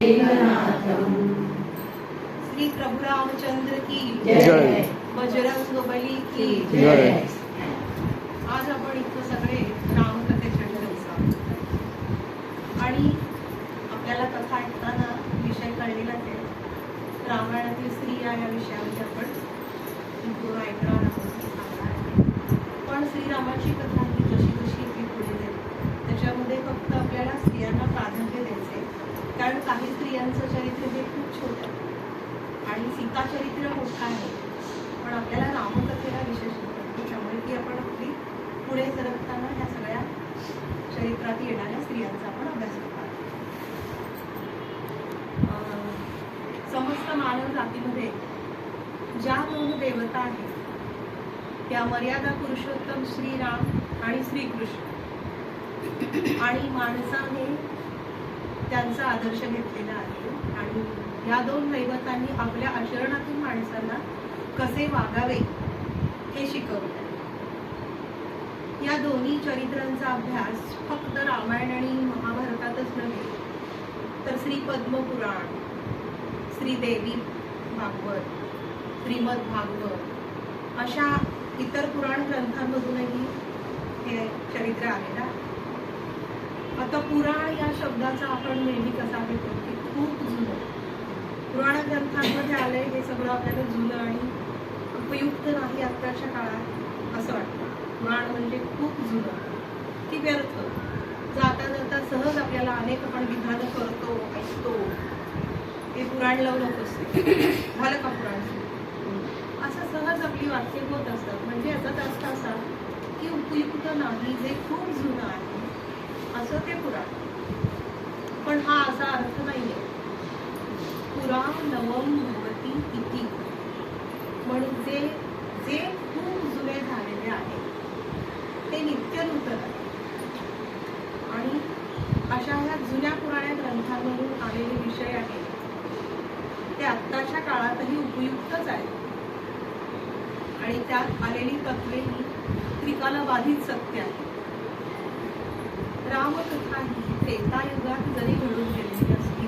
श्री प्रभु रामचंद्र की जय. बजरंग बली की जय. आज आपण इथं सगळे रामकथेच्या दिवसात आणि आपल्याला कथा ऐकताना विषय कळलेलाच आहे. रामायणातील स्त्रिया या विषयामध्ये आपण पूर्ण ऐकणार आहोत, सांगणार आहे. पण श्रीरामाची कथा ही जशी जशी ती पुढे जाईल त्याच्यामध्ये फक्त आपल्याला स्त्रियांना प्राधान्य द्यायचे, कारण काही स्त्रियांचं चरित्र हे खूप छोटं आहे आणि सीता चरित्र मोठं आहे, पण आपल्याला रामकथेला विशेष होतं. त्यामुळे ती आपण आपली पुढे सरकताना ह्या सगळ्या चरित्रात येणाऱ्या स्त्रियांचा आपण अभ्यास करणार. समस्त मानव जातीमध्ये ज्या दोन देवता आहेत त्या मर्यादा पुरुषोत्तम श्रीराम आणि श्रीकृष्ण, आणि माणसाने त्यांचा आदर्श घेतलेला आहे. आणि या दोन दैवतांनी आपल्या आचरणातून माणसांना कसे वागावे हे शिकवले. या दोन्ही चरित्रांचा अभ्यास फक्त रामायण आणि महाभारतातच नव्हे तर श्री पद्मपुराण, श्रीदेवी भागवत, श्रीमद भागवत अशा इतर पुराण ग्रंथांमधूनही हे चरित्र आलेलं आहे. आता पुराण या शब्दाचा आपण नेहमी कसा घेतो की खूप जुनं. पुराण ग्रंथांमध्ये आलंय हे सगळं आपल्याला जुनं आणि उपयुक्त नाही आत्ताच्या काळात असं वाटतं. पुराण म्हणजे खूप जुनं की व्यर्थ. जाता जाता सहज आपल्याला अनेक आपण विधानं करतो, ऐकतो, हे पुराण लावून असते, झालं का पुराण, असं सहज आपली वाक्य होत असतात. म्हणजे याचा अर्थ असा की उपयुक्त नाही, जे खूप जुनं आहे असं ते पुराण. पण हा असा अर्थ नाहीये. पुरा नवम भवती इति, म्हणून जे खूप जुने झालेले आहे ते नित्य नूतन आहे. आणि अशा ह्या जुन्या पुराण्या ग्रंथांमधून आलेले विषय आहेत ते आत्ताच्या काळातही उपयुक्तच आहेत. आणि त्यात आलेली तत्वे ही त्रिकालबाधित सत्य आहे. रामकथा ही त्रेतायुगात जरी घडून गेलेली असली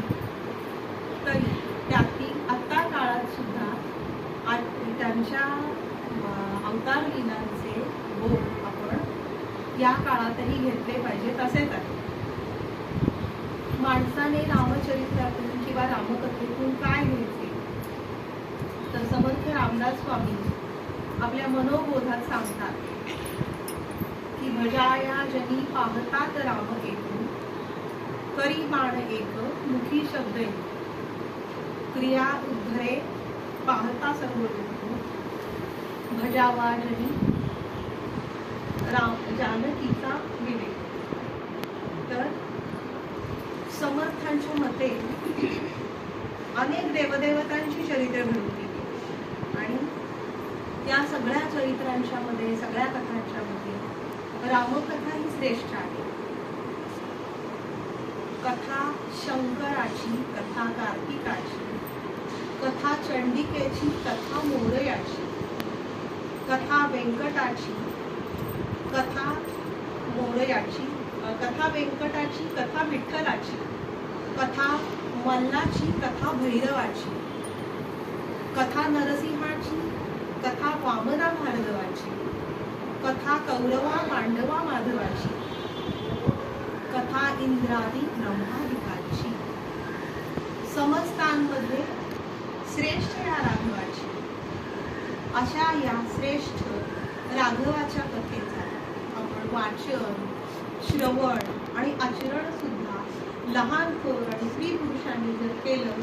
तरी त्यातील आत्ता काळात सुद्धा त्यांच्या अवतार लीलांचे बोध आपण या काळातही घेतले पाहिजे. तसेच आहे माणसाने रामचरित्रातून किंवा रामकथेतून काय घ्यायचे तर समर्थ रामदास स्वामी आपल्या मनोबोधात सांगतात की भजाया जनी पाहतात राम एक, करी बाण एक, मुखी शब्द एक, क्रिया उद्धरे पाहता सर्व लोक, भजावा जनी राम जानकीचा विवेक. तर समर्थांच्या मते अनेक देवदेवतांची चरित्र घडून गेली आणि त्या सगळ्या चरित्रांच्या मध्ये, सगळ्या कथांच्या मध्ये रामकथा ही श्रेष्ठ आहे. कथा शंकराची, कथा कार्तिकाची, कथा चंडिकेची, कथा मोरयाची, कथा व्यंकटाची, कथा मोरयाची, कथा व्यंकटाची, कथा विठ्ठलाची, कथा मल्लाची, कथा भैरवाची, कथा नरसिंहाची, कथा वामना भार्गवाची, कथा कौरवा पांडवा माधवाची, कथा इंद्रादी ब्रह्मादिकाची, समस्तांमध्ये श्रेष्ठ या राघवाची. अशा या श्रेष्ठ राघवाच्या कथेचा आपण वाचन, श्रवण आणि आचरण सुद्धा लहान थोर आणि स्त्री पुरुषांनी जर केलं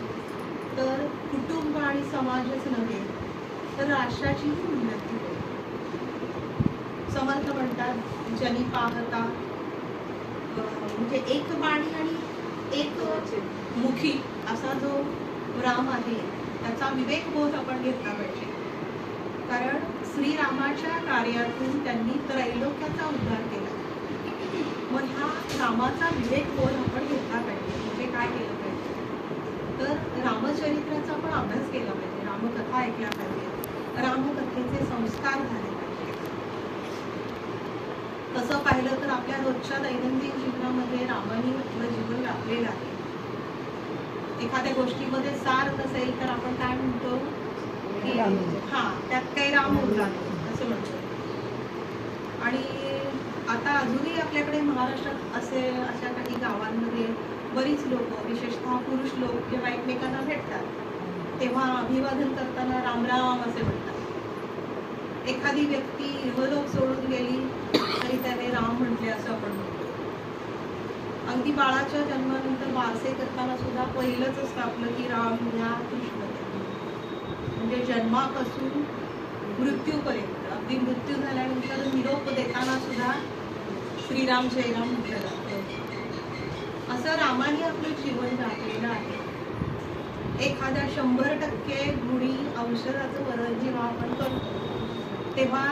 तर कुटुंब आणि समाजच नव्हे तर राष्ट्राचीही उन्नती होईल. समर्थ म्हणतात जनी पाहता, म्हणजे एक बाणी आणि एक मुखी असा जो राम आहे त्याचा विवेकबोध आपण घेतला पाहिजे. कारण श्रीरामाच्या कार्यातून त्यांनी त्रैलोक्याचा उद्धार केला. मग ह्या रामाचा विवेकबोध आपण घेतला पाहिजे. म्हणजे काय केलं पाहिजे तर रामचरित्राचा आपण अभ्यास केला पाहिजे, रामकथा ऐकल्या पाहिजे, रामकथेचे संस्कार झाले पाहिजे. तसं पाहिलं तर आपल्या रोजच्या दैनंदिन जीवनामध्ये रामाने आपलं जीवन राबलेलं आहे. एखाद्या गोष्टीमध्ये सार नसेल तर आपण काय म्हणतो की त्यात काही राम उरला नाही असं म्हणतो. आणि आता अजूनही आपल्याकडे महाराष्ट्रात अशा काही गावांमध्ये बरीच लोक, विशेषतः पुरुष लोक जेव्हा एकमेकांना भेटतात तेव्हा अभिवादन करताना राम राम असे म्हणतात. एखादी व्यक्ती इहलोक सोडून गेली तरी त्याने राम म्हटले असं आपण म्हणतो. अगदी बाळाच्या जन्मानंतर वारसे करताना सुद्धा पहिलंच असतं आपलं की राम या कृष्ण, म्हणजे जन्मापासून मृत्यूपर्यंत, अगदी मृत्यू झाल्यानंतर निरोप देताना सुद्धा श्रीराम जयराम म्हटलं जातं. असं रामाने आपलं जीवन घातलेलं आहे. एखाद्या 100% गुणी औषधाचं वर्णन जेव्हा आपण करतो तेव्हा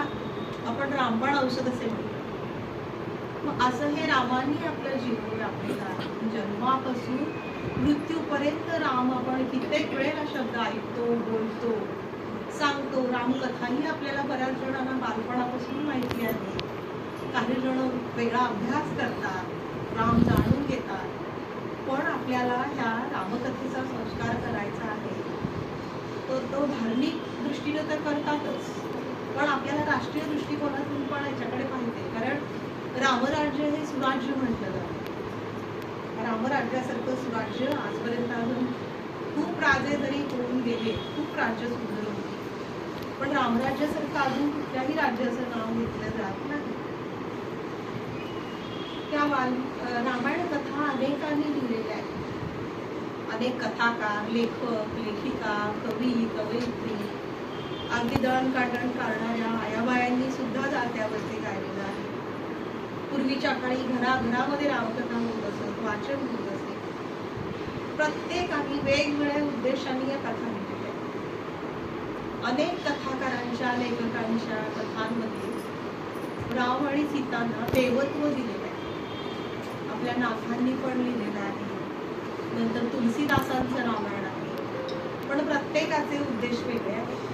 आपण रामबाण औषध असे म्हणतो. मग असं हे रामाने आपलं जीवन घातलेलं आहे. जन्मापासून मृत्यूपर्यंत राम आपण कित्येक वेळेला शब्द ऐकतो, बोलतो, सांगतो. रामकथाही आपल्याला बऱ्याच जणांना बालपणापासून माहिती आहे. काही जण वेगळा अभ्यास करतात, राम जाणून घेतात. पण आपल्याला ह्या रामकथेचा संस्कार करायचा आहे. तो धार्मिक दृष्टीने तर करतातच, पण आपल्याला राष्ट्रीय दृष्टिकोनातून पण याच्याकडे पाहिजे. कारण रामराज्य हे सुराज्य म्हटलं जातं. रामराज्यासारखं सुराज्य आजपर्यंत अजून खूप राजे जरी होऊन गेले, खूप राज्य सुंदर होती, पण रामराज्यासारखं अजून कुठल्याही राज्याचं नाव घेतलं जात नाही. त्या रामायण कथा अनेकांनी लिहिलेल्या आहेत. अनेक कथाकार, लेखक, लेखिका, कवी, कवयित्री, अगदी दळणकांडण करणाऱ्या आयाबायांनी सुद्धा त्यावरती गायलेलं आहे. पूर्वीच्या काळी घराघरामध्ये रामकथा होत असत, वाचन होत असे. प्रत्येकाने वेगवेगळ्या उद्देशाने या कथा लिहिलेल्या. अनेक कथाकारांच्या, लेखकांच्या कथांमध्ये राम आणि सीतांना देवत्व दिलेलं आहे. आपल्या नाथांनी पण लिहिलेलं आहे. नंतर तुलसीदासांचं रामायण आहे. पण प्रत्येकाचे उद्देश वेगळे आहेत.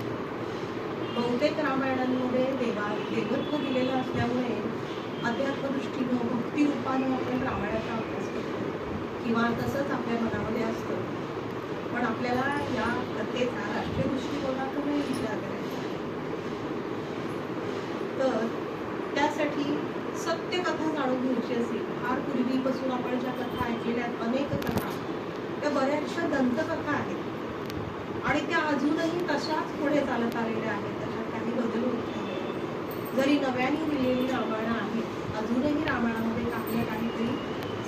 बहुतेक रामायणांमध्ये देवत्व दिलेलं असल्यामुळे अध्यात्मदृष्टीनं, भक्तिरूपानं आपण रामायणाचा अभ्यास करतो किंवा तसंच आपल्या मनामध्ये असतं. पण आपल्याला या कथेचा राष्ट्रीय दृष्टिकोनातूनही विचार करायचा आहे. तर त्यासाठी सत्य कथा जाणून घ्यायची असेल, फार पूर्वीपासून आपण ज्या कथा ऐकलेल्या आहेत, अनेक कथा, त्या बऱ्याचशा दंतकथा आहेत आणि त्या अजूनही तशाच पुढे चालत आलेल्या आहेत. त्याच्यात काही बदल होत नाही. जरी नव्याने लिहिलेली रामायणं आहेत, अजूनही रामायणामध्ये काही ना काहीतरी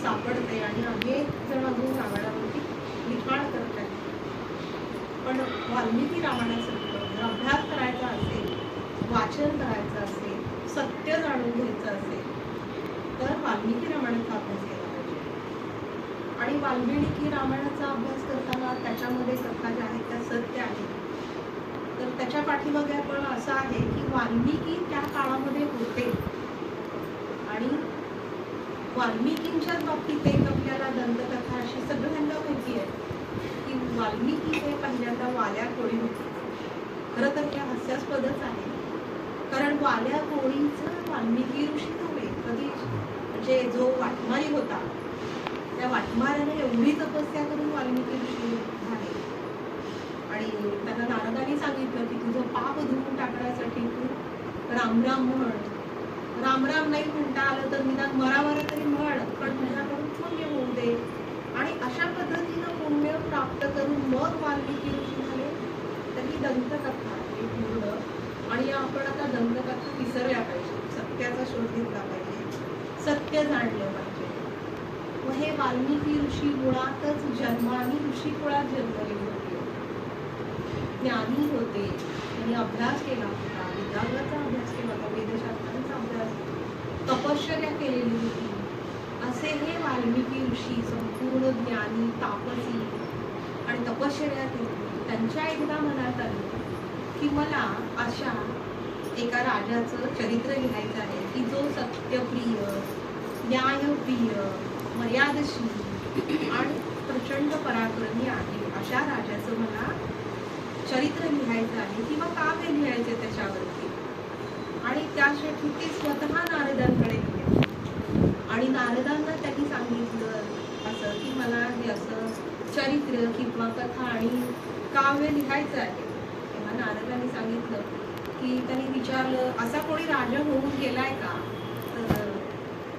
सापडते आणि अनेक जण अजून रामायणावरती लिखाण करत आहेत. पण वाल्मिकी रामायणासारखं जर अभ्यास करायचा असेल, वाचन करायचं असेल, सत्य जाणून घ्यायचं असेल तर वाल्मिकी रामायणाचा अभ्यास केला पाहिजे. आणि वाल्मिकी रामायणाचा अभ्यास करताना त्याच्यामध्ये कथा ज्या आहेत त्या सत्य आहेत. तर त्याच्या पाठीमागे पण असं आहे की वाल्मिकी त्या काळामध्ये होते आणि वाल्मिकींच्याच बाबतीत एक आपल्याला दंतकथा अशी सगळ्यांना माहिती आहे की वाल्मिकी हे पहिल्यांदा वाल्या कोळी होते. खरं तर त्या हास्यास्पदच आहे, कारण वाल्या कोळीचं वाल्मिकी ऋषी नव्हे कधी. म्हणजे जो वाटमारी होता त्या वाटमाऱ्याने एवढी तपस्या करून वाल्मिकी ऋषी झाले आणि त्यांना नारदांनी सांगितलं की तुझं पाप धुवून टाकण्यासाठी तू राम राम म्हण. राम राम नाही म्हणता आलं तर निदान मरावरा तरी म्हण, पण तुझ्याकडून पुण्य होऊ दे. आणि अशा पद्धतीनं पुण्य प्राप्त करून मग वाल्मिकी ऋषी झाले. तर ही दंतकथा आहे पूर्ण. आणि आपण आता दंतकथा विसरल्या पाहिजे, सत्याचा शोध घेतला पाहिजे, सत्य जाणलं पाहिजे. मग हे वाल्मिकी ऋषी मुळातच जन्माने ऋषी कुळात जन्मले होते, ज्ञानी होते, त्यांनी अभ्यास केला होता, वेदांचा अभ्यास केला होता, वेदशास्त्रांचा अभ्यास, तपश्चर्या केलेली होती. असे हे वाल्मिकी ऋषी संपूर्ण ज्ञानी, तापसी आणि तपश्चर्या केली. त्यांच्या एकदा मनात आलं की मला अशा एका राजाचं चरित्र लिहायचं आहे की जो सत्यप्रिय, न्यायप्रिय, मर्यादशील आणि प्रचंड पराक्रमी आहे. अशा राजाचं मला चरित्र लिहायचं आहे किंवा काव्य लिहायचे त्याच्यावरती. आणि त्यासाठी ते स्वतः नारदांकडे गेले आणि नारदांना त्यांनी सांगितलं असं की मला हे असं चरित्र किंवा कथा आणि काव्य लिहायचं आहे तेव्हा नारदांनी सांगितलं की त्यांनी विचारलं असा कोणी राजा होऊन गेलाय का? तर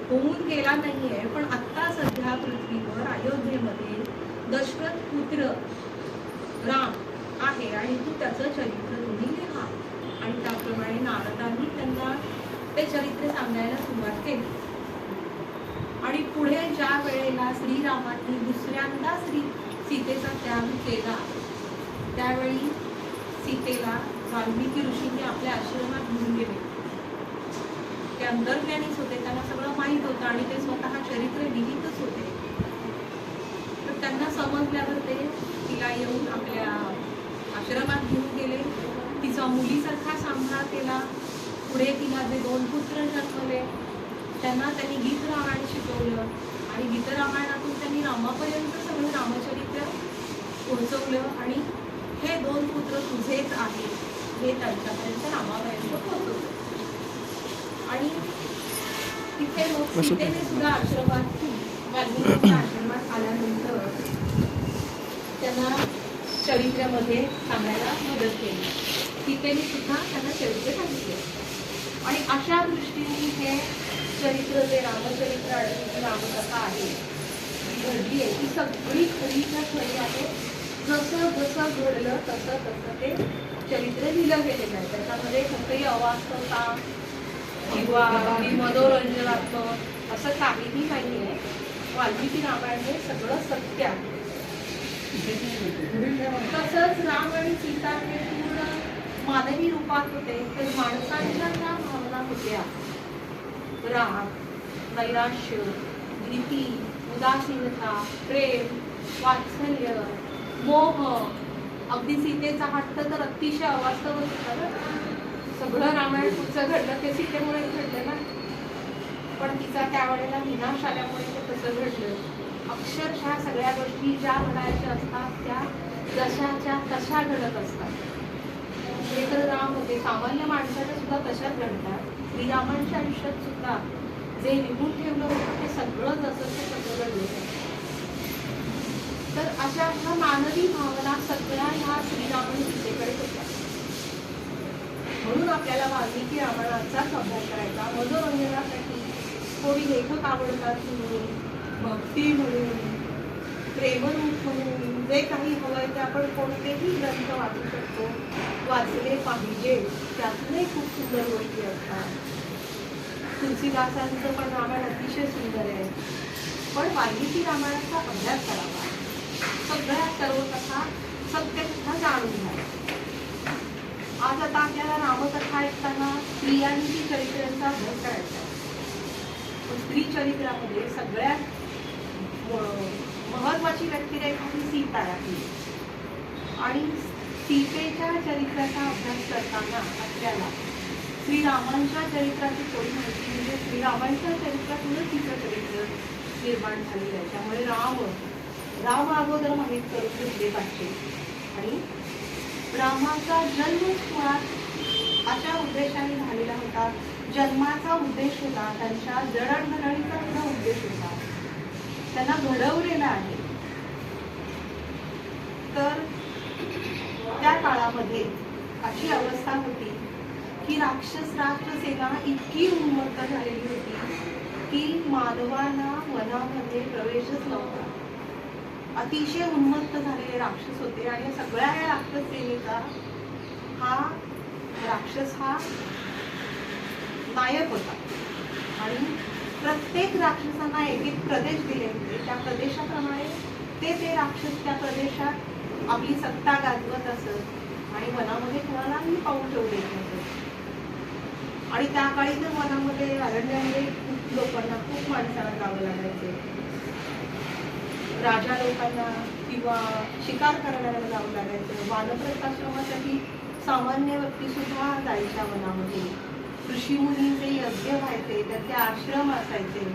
होऊन गेला नाहीये, पण आत्ता सध्या पृथ्वीवर अयोध्येमध्ये दशरथ पुत्र राम आहे आणि तू त्याचं चरित्र तुम्ही लिहा. आणि त्याप्रमाणे नारदांनी त्यांना ते चरित्र सांगायला सुरुवात केली. आणि पुढे ज्या वेळेला श्रीरामांनी दुसऱ्यांदा सीतेचा त्याग केला त्यावेळी सीतेला वाल्मिकी ऋषींनी आपल्या आश्रमात घेऊन गेले. ते अंतर्ज्ञानीच होते, त्यांना सगळं माहीत होतं आणि ते स्वतः चरित्र लिहितच होते. तर त्यांना समजल्यावर ते तिला येऊन आपल्या आश्रमात घेऊन गेले. तिचा मुलीसारखा सांभाळ केला. पुढे तिला जे 2 पुत्र जन्मले त्यांना त्यांनी गीत रामायण शिकवलं आणि गीत रामायणातून त्यांनी रामापर्यंत सगळं रामचरित्र पोहोचवलं. आणि हे 2 पुत्र तुझेच आहेत हे त्यांच्यापर्यंत रामापर्यंत पोहोचवलं. आणि तिथे मग सीतेने सुद्धा आश्रमात वाल्मिकीच्या आश्रमात आल्यानंतर त्यांना चरित्रामध्ये सांगायला मदत केली. सीतेने सुद्धा त्यांना चरित्र सांगितले. आणि अशा दृष्टीने हे चरित्र जे रामचरित्र आणि रामकथा आहे ती घडली आहे ती सगळी खरीच्या खरी आहे. जसं जसं घडलं तसं तसं ते चरित्र लिहिलं गेलेलं आहे. त्याच्यामध्ये कुठेही अवास्तवता किंवा मनोरंजनात्मक असं काहीही नाही आहे. वाल्मिकी रामायण हे सगळं सत्य आहे. तसंच राम आणि सीता हे पूर्ण मानवी रूपात होते. तर माणसांच्या ज्या भावना होत्या राग, नैराश्य, भीती, उदासीनता, प्रेम, वात्सल्य, मोह, अगदी सीतेचा हट्ट तर अतिशय अवास्तवच होता ना. सगळं रामायण पुढचं घडलं ते सीतेमुळे घडलं ना, पण तिचा त्यावेळेला विनाश आल्यामुळे ते तसं घडलं. अक्षरशः सगळ्या गोष्टी ज्या घडायच्या असतात त्या जशाच्या तशा घडत असतात. हे तर राम होते. सामान्य माणसाच्या सुद्धा तशाच घडतात. श्रीरामांच्या आयुष्यात सुद्धा जे लिहून ठेवलं होतं ते सगळं जसं ते तसं घडलं. तर अशा ह्या मानवी भावना सगळ्या ह्या श्रीराम आणि सीतेकडे होत्या. म्हणून आपल्याला वाल्मिकी रामायणाचाच अभ्यास करायचा. मनोरंजनासाठी कोणी लेखक आवडतात म्हणून, भक्ती म्हणून, प्रेमरूप म्हणून जे काही हवंय ते आपण कोणतेही ग्रंथ वाचू शकतो, वाचले पाहिजे. त्यातूनही खूप सुंदर गोष्टी असतात. तुलसीदासांचं पण रामायण अतिशय सुंदर आहे. पण वाल्मिकी रामायणाचा अभ्यास करावा. सगळ्या सर्व कथा सत्यकथा जाणून घ्या. आज आता आपल्याला रामकथा ऐकताना स्त्रियांची चरित्रांचा अभ्यास करायचा आहे. स्त्री चरित्रामध्ये सगळ्यात महत्वाची व्यक्तिरेखा ही सीता आहे. आणि सीतेच्या चरित्राचा अभ्यास करताना आपल्याला श्रीरामांच्या चरित्राची थोडी माहिती म्हणजे श्रीरामांच्या चरित्रातूनच तिचं चरित्र निर्माण झालेलं आहे. त्यामुळे राम अगोदर माहीत करून घेतले पाहिजे. आणि रामाचा जन्म मुळात अशा उद्देशाने झालेला होता. जन्माचा उद्देश होता त्यांच्या जडणघडणीचा सुद्धा उद्देश होता. त्यांना घडवलेला आहे. तर त्या काळामध्ये अशी अवस्था होती की राक्षस राष्ट्रसेना इतकी उन्मत्त झालेली होती की मानवांना वनामध्ये प्रवेशच नव्हता. अतिशय उन्मत्त झालेले राक्षस होते. आणि सगळ्या या राक्षस सेनेचा राक्षस हा नायक होता. आणि प्रत्येक राक्षसांना एक एक प्रदेश दिले होते. त्या प्रदेशाप्रमाणे ते राक्षस त्या प्रदेशात आपली सत्ता गाजवत असत आणि वनामध्ये कोणालाही पाऊल ठेवू देत नसत. आणि त्या काळी तर वनामध्ये अरण्यामध्ये खूप लोकांना खूप माणसाला जावं लागायचे. राजा लोकांना किंवा शिकार करणाऱ्याला जावं लागायचं. वानप्रस्थाश्रमासाठी सामान्य व्यक्ती सुद्धा जायच्या वनामध्ये. ऋषीमुनींचे यज्ञ व्हायचे, त्याचे आश्रम असायचे.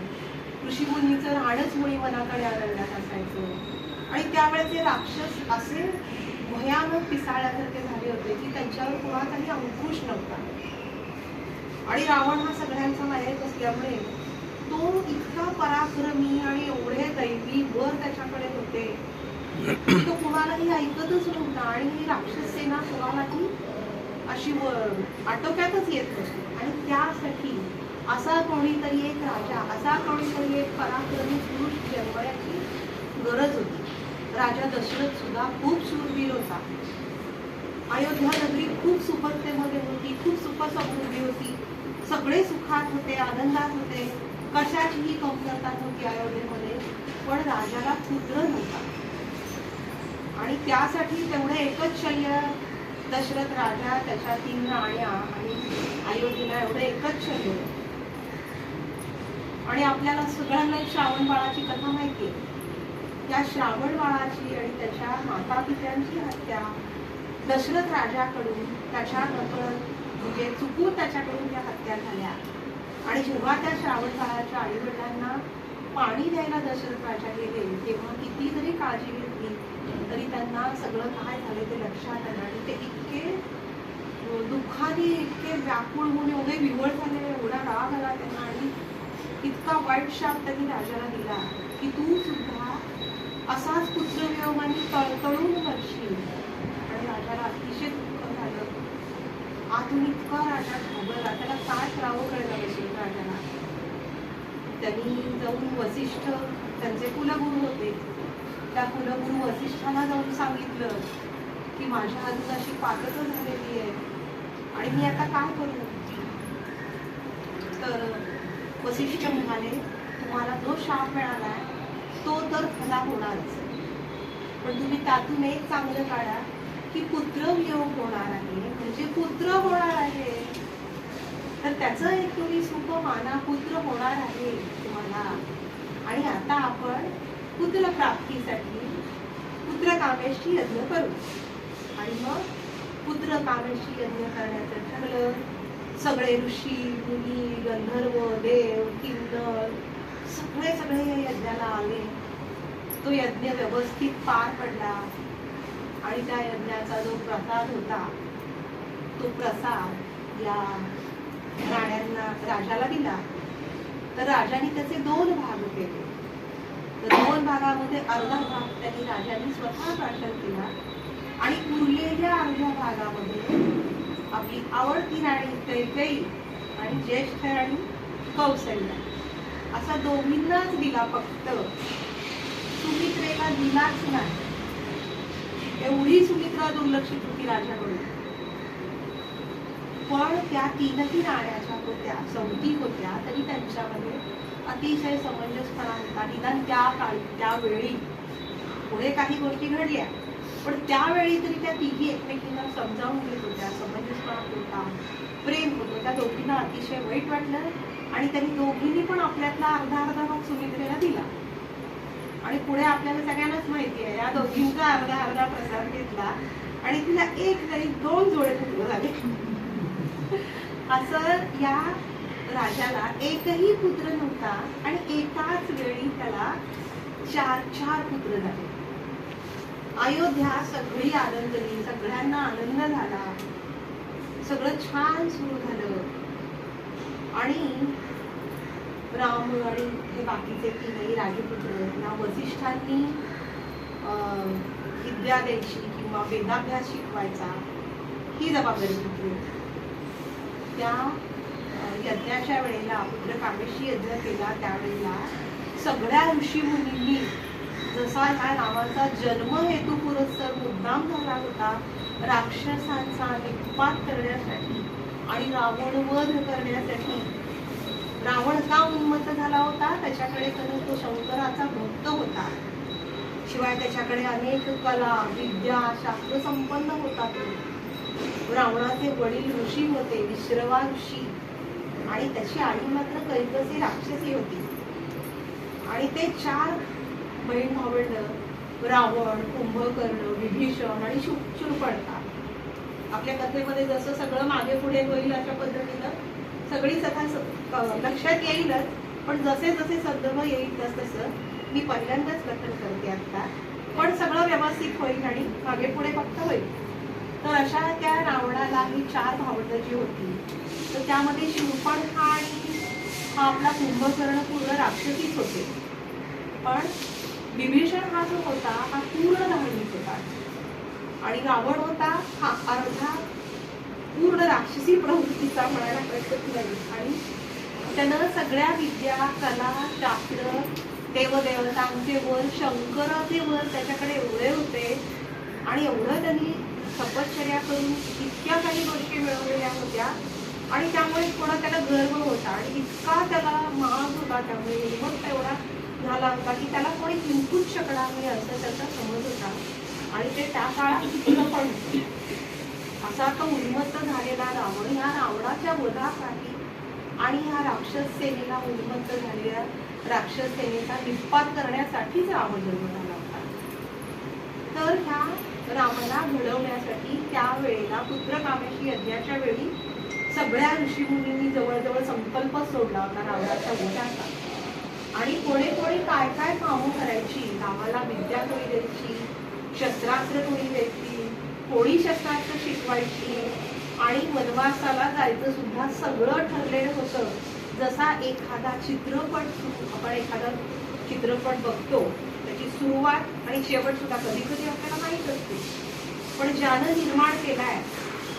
ऋषीमुनींचं राहणंच मुळी वनाकडे आढळण्यात असायचं. आणि त्यावेळेचे राक्षस असे भयानक पिसाळ्यासारखे झाले होते की त्यांच्यावर कोणाचाही अंकुश नव्हता. आणि रावण हा सगळ्यांचा नायक असल्यामुळे तो इतका पराक्रमी आणि एवढे दैवी वर त्याच्याकडे होते तो कुणालाही ऐकतच नव्हता आणि ही राक्षस सेना कुणालाही अशी आटोक्यातच येत नव्हती. आणि त्यासाठी असा कोणीतरी एक राजा, असा कोणीतरी एक पराक्रमी पुरुष जन्मण्याची गरज होती. राजा दशरथ सुद्धा खूप शूरवीर होता. अयोध्या नगरी खूप सुबत्तेमध्ये होती, खूप सुखसमृद्धी होती, सगळे सुखात होते, आनंदात होते, कशाचीही कमतरता नव्हती अयोध्येमध्ये. पण राजाला पुत्र नव्हता आणि त्यासाठी तेवढे एकच शल्य दशरथ राजा, त्याच्या 3 राण्या आणि अयोध्येला एवढं एकच शल्य. आणि आपल्याला सगळ्यांना श्रावण बाळाची कथा माहितीये. त्या श्रावण बाळाची आणि त्याच्या माता पित्यांची हत्या दशरथ राजाकडून त्याच्या नकळत म्हणजे चुकून त्याच्याकडून त्या हत्या झाल्या. आणि जेव्हा त्या श्रावण बाळाच्या आई वडिलांना पाणी द्यायला दशरथ राजा गेले तेव्हा किती जरी काळजी घेतली तरी त्यांना सगळं काय झालं ते लक्षात आलं. आणि ते इतके दुःखाने, इतके व्याकुळ होऊन एवढे विवळ झाले, एवढा राग आला त्यांना आणि इतका वाईट शाप त्यांनी राजाला दिला की तू सुद्धा असाच पुत्रवियोगाने तळतळून मरशील. आणि राजाला अतिशय दुःख झालं. आतून इतका राजा घाबरला, त्याला काय करावं कळलं नसेल राजाला. त्यांनी जाऊन वसिष्ठ, त्यांचे कुलगुरू होते, त्या कुलगुरू वसिष्ठाला जाऊन सांगितलं की माझ्या हातून अशी पातक झालेली आहे आणि मी आता काय करू. तर वसिष्ठ म्हणाले तुम्हाला जो शाप मिळालाय तो तर खरा होणारच, पण तुम्ही त्यातून एक चांगलं काढा की पुत्रवियोग होणार आहे, म्हणजे पुत्र होणार आहे. तर त्याचं एक तुम्ही सुख माना, पुत्र होणार आहे तुम्हाला. आणि आता आपण पुत्र प्राप्तीसाठी पुत्रकामेष्ठी यज्ञ करू. आणि मग पुत्रकामेष्ठी यज्ञ करण्याचं ठरलं. सगळे ऋषी मुनी, गंधर्व, देव, किन्नर सगळे या यज्ञाला आले. तो यज्ञ व्यवस्थित पार पडला आणि त्या यज्ञाचा जो प्रसाद होता तो प्रसाद या राण्यांना, राजाला दिला. तर राजाने त्याचे 2 भाग केले. तर 2 भागामध्ये अर्धा भाग त्यांनी राजाने स्वतः प्राशन केला आणि उरलेल्या अर्ध्या भागामध्ये आपली आवडती राणी कैकेयी आणि ज्येष्ठ राणी कौसल्या असा दोघींनाच दिला. फक्त सुमित्रेला दिलाच नाही. एवढी सुमित्रा दुर्लक्षित होती राजाकडून. पण त्या 3ही राण्या होत्या, सौती होत्या, तरी त्यांच्यामध्ये अतिशय समंजसपणा होता. निदान त्या काळी, त्यावेळी, पुढे काही गोष्टी घडल्या पण त्यावेळी तरी त्या 3ही एकमेकींना समजावून घेत होत्या. समंजसपणा होता, प्रेम होतं. त्या दोघींना अतिशय वाईट वाटलं आणि त्यांनी दोघींनी पण आपल्यातला अर्धा भाग सुमित्रेला दिला. आणि पुढे आपल्याला सगळ्यांनाच माहिती आहे या दोघींचा अर्धा प्रसाद घेतला आणि तिला एक तरी 2 जोडे पुत्र झाले. असं या राजाला एकही पुत्र नव्हता आणि एकाच वेळी त्याला 4 पुत्र झाले. अयोध्या सगळी आनंदली, सगळ्यांना आनंद झाला, सगळं छान सुरू झालं. आणि राम आणि हे बाकीचे 3ही राजपुत्र या वसिष्ठांनी विद्या द्यायची किंवा वेदाभ्यास शिकवायचा ही जबाबदारी घेतली. त्या यज्ञाच्या वेळेला, पुत्रकामेष्ठी यज्ञ केला त्यावेळेला सगळ्या ऋषी मुनींनी जसा ह्या रामाचा जन्म हेतू पुरस्सर मुद्दाम झाला होता राक्षसांचा निपात करण्यासाठी आणि रावण वध करण्यासाठी. रावण का उन्मत्त झाला होता? त्याच्याकडे तो शंकराचा भक्त होता, शिवाय त्याच्याकडे अनेक कला, विद्या, शास्त्र संपन्न होता. तो रावणाचे वडील ऋषी होते, विश्रवा ऋषी, आणि त्याची आई मात्र कैकसी राक्षसी होती. आणि ते 4 बहीण भावंड रावण, कुंभकर्ण, विभीषण आणि शूर्पणखा. आपल्या कथेमध्ये जसं सगळं मागे पुढे होईल अशा पद्धतीनं सगळी कथा लक्षात येईलच, पण जसे जसे संदर्भ येईल तसं मी पहिल्यांदाच कथन करते आता, पण सगळं व्यवस्थित होईल आणि मागे पुढे फक्त होईल. तर अशा त्या रावणाला ही 4 भावंड जी होती, तर त्यामध्ये शूर्पणखा आणि हा आपला कुंभकर्ण पूर्ण राक्षसीच होते. पण विभीषण हा जो होता हा पूर्ण धार्मिक होता आणि रावण होता हा अर्धा पूर्ण राक्षसी प्रवृत्तीचा म्हणायला हरकत नाही. आणि त्यानं सगळ्या विद्या, कला, शास्त्र, देवदेवतांचे वर, शंकराचे वर त्याच्याकडे एवढे होते आणि एवढं त्यांनी तपश्चर्या करून इतक्या काही गोष्टी मिळवलेल्या होत्या आणि त्यामुळे थोडा त्याला गर्व होता आणि इतका त्याला महाग होता, त्यामुळे हिंमत एवढा झाला होता की त्याला कोणी जिंकूच शकणार नाही असं त्याचा समज होता. आणि ते त्या काळात चुकलं पण असा तो उन्मत्त झालेला रावण ह्या रावणाच्या वधासाठी आणि ह्या राक्षस सेनेला उन्मत्त झालेल्या राक्षस सेनेचा निष्पात करण्यासाठीच रावण जन्माला होता. तर ह्या रामाला घडवण्यासाठी त्यावेळेला पुत्रकामेशी यज्ञाच्या वेळी सगळ्या ऋषीमुनींनी जवळजवळ संकल्प सोडला होता रावणाच्या वधाचा. आणि कोणी कोणी काय काय कामं करायची, रामाला विद्या कोणी द्यायची, शस्त्रास्त्र कोणी द्यायची, कोणी शस्त्रास्त्र शिकवायची आणि वनवासाला जायचं सुद्धा सगळं ठरलेलं होतं. जसा एखादा चित्रपट, आपण एखादा चित्रपट बघतो त्याची सुरुवात आणि शेवट सुद्धा कधी कधी आपल्याला माहीत असते, पण ज्यानं निर्माण केलाय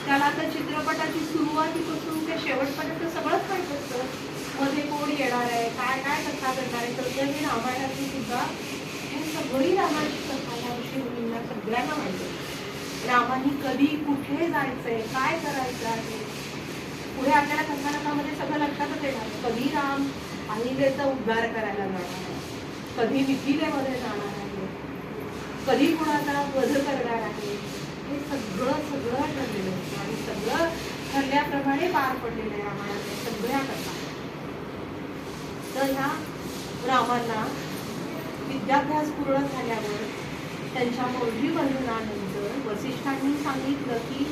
त्याला तर चित्रपटाची सुरुवातीपासून ते शेवटपर्यंत सगळंच माहीत असतं. मध्ये कोण येणार आहे, काय काय कथा करणार आहे, तर हे रामायणाची सुद्धा हे सगळी रामायणाची कथा या ऋषीमुनींना सगळ्यांना माहिती आहे. रामाने कधी कुठे जायचंय, काय करायचं आहे, पुढे आपल्याला कथानकामध्ये सगळं लक्षातच येणार. कधी राम अहिल्याचा उद्धार करायला जाणार आहे, कधी मिथिलेमध्ये जाणार आहे, कधी कुणाचा वध करणार आहे, हे सगळं सगळं ठरलेलं असतं आणि सगळं ठरल्याप्रमाणे पार पडलेलं आहे रामायणाच्या सगळ्या कथा. तर ह्या रामांना विद्याभ्यास पूर्ण झाल्यावर त्यांच्या मौढी बंधनानंतर वसिष्ठांनी सांगितलं की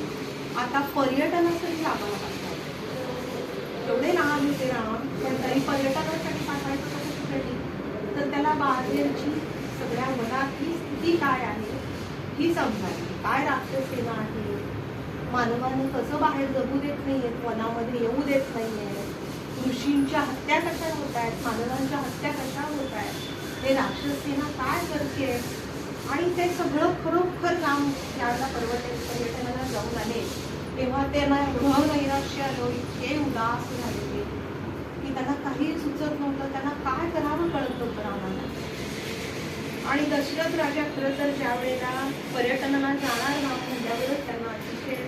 आता पर्यटनासाठी आम्हाला पाठवायचं. एवढे लहान होते राम, पण तरी पर्यटनासाठी पाठवायचं कशासाठी, तर त्याला बाहेरची सगळ्या मनातली स्थिती काय आहे ही समजायची. काय राक्षसेना आहे, मानवाने कसं बाहेर जगू देत नाहीयेत, वनामध्ये येऊ देत नाहीये, ऋषींच्या हत्या कशा होत आहेत, मानवांच्या हत्या कशा होत आहेत, हे राक्षसेना काय करते. आणि ते सगळं खरोखर राम ज्याला पर्यटनाला जाऊन आले तेव्हा त्यांना एवढं नैराश्य आलं, इतके उदास झाले की त्यांना काही सुचत नव्हतं, त्यांना काय करावं कळत नव्हतं रामाला. आणि दशरथ राजा खरं तर ज्या वेळेला पर्यटनाला जाणार राम म्हणल्यावरच त्यांना अतिशय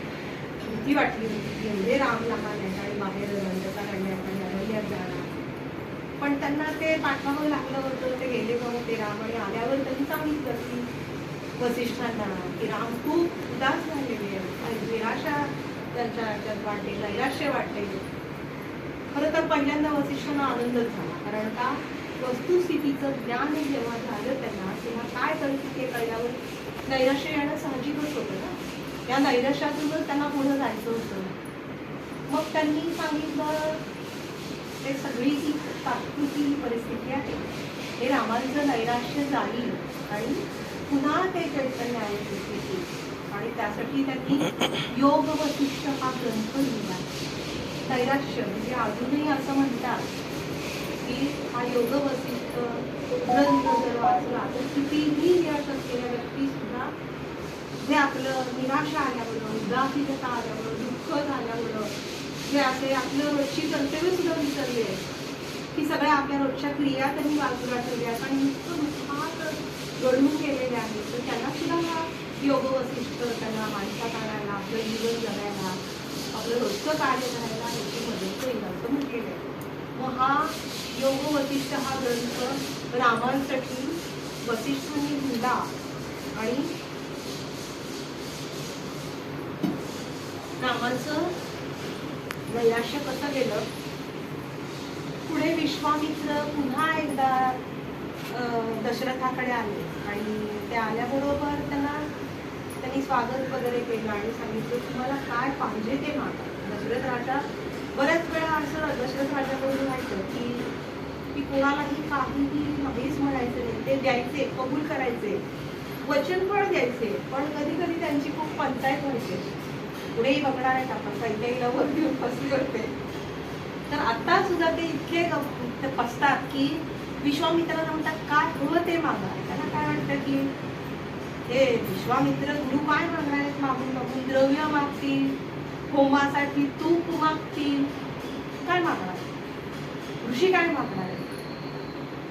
भीती वाटली होती की एवढे राम लहान आहेत आणि बाहेर रंजका काढण्यात आणि अरण्यात जाणार. पण त्यांना ते पाठवावं लागलं होतं. ते गेले नव्हते राम आणि आल्यावर त्यांनी सांगितलं की वसिष्ठांना की राम खूप उदास झालेले आहेत, निराशा त्यांच्या ह्याच्यात वाटते, नैराश्य वाटते. खरं तर पहिल्यांदा वसिष्ठांना आनंदच झाला, कारण का वस्तुस्थितीचं ज्ञान जेव्हा झालं त्यांना तेव्हा काय परिस्थिती कळल्यावर नैराश्य येणं साहजिकच होतं ना. या नैराश्यातूनच त्यांना पुढे जायचं होतं. मग त्यांनी सांगितलं ते सगळी ही तात्पुरती परिस्थिती आहे, हे रामांचं नैराश्य जाईल आणि पुन्हा ते चैतन्य आहे. आणि त्यासाठी त्यांनी योग वसिष्ठ हा ग्रंथ लिहिला. नैराश्य म्हणजे अजूनही असं म्हणतात की हा योग वसिष्ठ ग्रंथ जर वाचला तर कितीही यश असलेल्या व्यक्ती सुद्धा जे आपलं निराशा आल्यामुळं, उदासीनता आल्यामुळं, दुःख झाल्यामुळं, जे असे आपलं रोजची कर्तव्य सुद्धा विसरले की सगळ्या आपल्या रोजच्या क्रिया त्यांनी बाजूला ठेवल्या आणि नुसतं दुःखात घडून गेलेले आहेत, तर त्यांना सुद्धा हा योग वसिष्ठ त्यांना माणसात आणायला, आपलं जीवन जगायला, आपलं रोजचं कार्य करायला याची मदत होईल असं म्हटलेलं आहे. मग हा योग वसिष्ठ हा ग्रंथ रामांसाठी वसिष्ठांनी लिहिला आणि रामांचं नैराश्य कसं गेलं. पुढे विश्वामित्र पुन्हा एकदा दशरथाकडे आले आणि ते आल्याबरोबर त्यांनी स्वागत वगैरे केलं आणि सांगितलं तुम्हाला काय पाहिजे ते मागा. दशरथ राजा बऱ्याच वेळा असं दशरथ राजाकडून व्हायचं की कोणालाही काहीही नाहीच म्हणायचं नाही, ते द्यायचे, कबूल करायचे, वचन पण द्यायचे, पण कधी कधी त्यांची खूप पंचायत व्हायची. पुढेही बघणार आहेत आपण कैकेयीला वर घेऊन फसली करते. तर आता सुद्धा ते इतके पसतात की विश्वामित्राला म्हणतात काय हवं ते मागा, त्यांना काय वाटतं की हे विश्वामित्र गुरु काय मागणार आहेत मागून मागून? द्रव्य मागतील, होमासाठी तूप मागतील, काय मागणार? ऋषी काय मागणार आहे?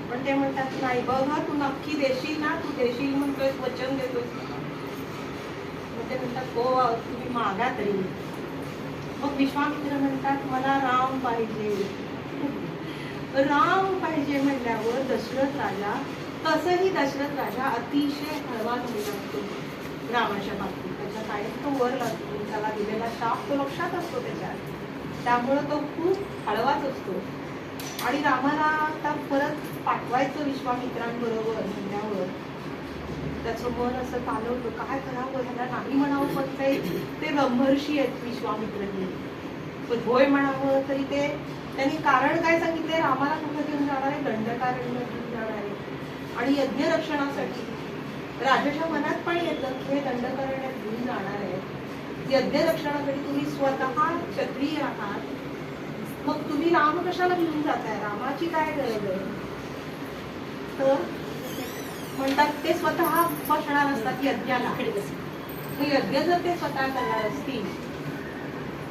पण ते म्हणतात नाही, बघ तू नक्की देशील ना, तू देशील म्हणतोय, वचन देतोय. मग ते म्हणतात हो तुम्ही मागा तरी. मग विश्वामित्र म्हणतात मला राम पाहिजे. राम पाहिजे म्हणल्यावर दशरथ राजा, तसंही दशरथ राजा अतिशय हळवा झालेला असतो रामाच्या बाबतीत. त्याच्या कायम तो वर लागतो, त्याला दिलेला शाप तो लक्षात असतो त्याच्यात, त्यामुळं तो खूप हळवाच असतो. आणि रामाला आता परत पाठवायचं विश्वामित्रांबरोबर म्हणल्यावर त्याचं मन असं चालवलं, काय करावं, ह्याला नाही म्हणावं पण ते ब्रह्मर्षी आहेत विश्वामित्रजी, पण होय म्हणावं तरी ते त्यांनी कारण काय सांगितले, रामाला कुठं घेऊन जाणार आहे, दंडकारण्य घेऊन जाणार आहे. आणि यज्ञ रक्षणासाठी राजाच्या मनात पण येतं की हे दंडकारण्यात घेऊन जाणार आहे. यज्ञ रक्षणासाठी तुम्ही स्वतः क्षत्रिय आहात, मग तुम्ही राम कशाला घेऊन जाताय, रामाची काय गरज आहे? तर म्हणतात ते स्वतः बसणार असतात यज्ञाला. यज्ञ जर ते स्वतः करणार असतील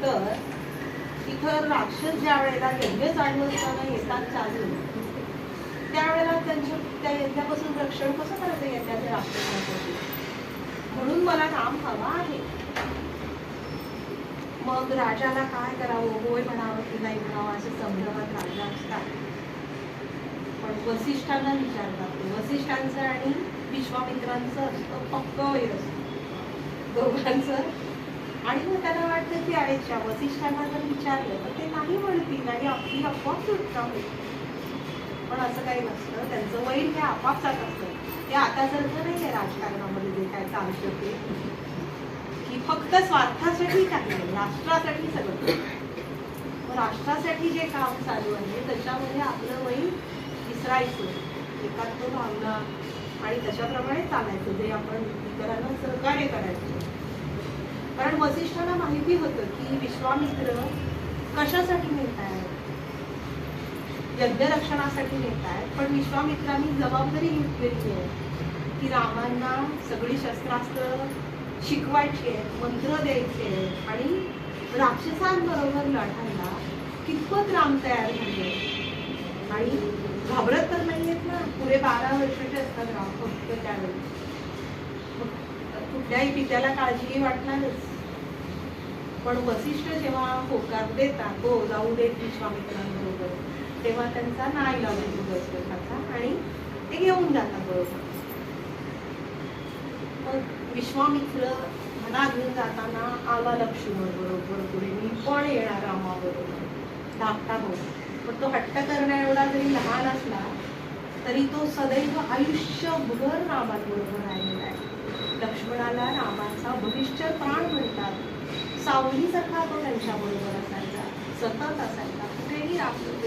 तर इथं राक्षस ज्या वेळेला यज्ञ चालू असताना येतात चालून, त्यावेळेला त्यांच्या त्या यज्ञापासून रक्षण कसं करायचं यज्ञाच्या राक्षसांपासून? म्हणून मला राम हवा आहे. मग राजाला काय करावं, होय म्हणावं की नाही म्हणावं असे संभ्रमात राजा असतात. पण वसिष्ठांना विचारतात, वसिष्ठांचं आणि विश्वामित्रांचं असतं पक्क वैर असतं दोघांचं. आणि मग त्यांना वाटतं की आईच्या वसिष्ठांना जर विचारलं तर ते नाही म्हणतील आणि आपली आपोआप सुटका होईल. पण असं काही नसतं, त्यांचं वैर हे आपापसात असतं. ते आता सारखं नाही आहे राजकारणामध्ये जे काय चालतं ते की फक्त स्वार्थासाठी काही नाही, राष्ट्रासाठी सगळं. राष्ट्रासाठी जे काम चालू आहे त्याच्यामध्ये आपलं वैर विसरायचं, एकात्म भावना आणि तशाप्रमाणे चालायचं, जे आपण इतरांना सहकार्य करायचं. कारण वसिष्ठांना माहिती होतं की विश्वामित्र कशासाठी नेत आहेत, यज्ञ रक्षणासाठी नेत आहेत. पण विश्वामित्रांनी जबाबदारी घेतलेली आहे की रामांना सगळी शस्त्रास्त्र शिकवायची आहेत, मंत्र द्यायचे आहेत आणि राक्षसांबरोबर लढायला कितपत राम तयार झाले. आणि घाबरत तर नाहीयेत ना, पुढे 12 वर्षाचे असतात राम फक्त त्यावेळी. कुठल्याही पित्याला काळजी वाटणारच. पण वसिष्ठ जेव्हा होकार देतात, हो जाऊ देत विश्वामित्रांबरोबर, तेव्हा त्यांचा नाईलाज होतो दशरथाचा आणि ते घेऊन जातात बरोबर. मग विश्वामित्र म्हणा घेऊन जाताना आला लक्ष्मण बरोबर पुढे, मी पण येणार रामाबरोबर धाकटा भाऊ. पण तो हट्ट करण्या एवढा जरी लहान असला तरी तो सदैव आयुष्यभर रामाबरोबर राहिलेला आहे. लक्ष्मणाला रामाचा भविष्य प्राण म्हणतात. सावलीसारखा तो त्यांच्याबरोबर असायचा, सतत असायचा, कुठेही राहत.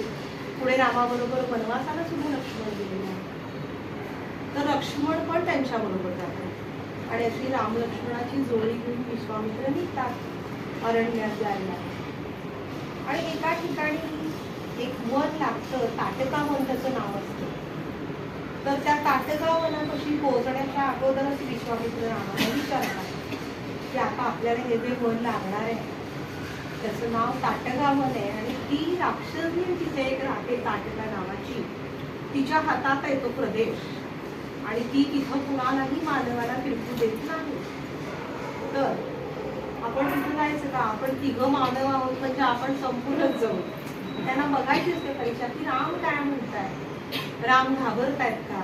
पुढे रामाबरोबर वनवासाला सुद्धा लक्ष्मण गेलेला आहे, तर लक्ष्मण पण त्यांच्याबरोबर जातात. आणि अशी राम लक्ष्मणाची जोडी घेऊन विश्वामित्र निघतात अरण्यात जायला. आणि एका ठिकाणी एक वन लागतं, ताटका वन त्याचं नाव असतं. तर त्या ताटका वनापाशी पोहोचण्याच्या अगोदरच विश्वामित्र रामाला विचारतात की आता आपल्याला हे जे वन लागणार आहे त्याचं नाव ताटका वन आहे आणि ती राक्षसी तिथे एक राहते ताटका नावाची, तिच्या हातात आहे तो प्रदेश आणि ती तिथं कुणालाही मानवाला फिरकू देत नाही. तर आपण तिथं जायचं का? आपण तिघं मानव आहोत म्हणजे आपण संपूर्णच जाऊ. त्यांना बघायची असते परीक्षा की राम काय म्हणताय, राम घाबरतायत का?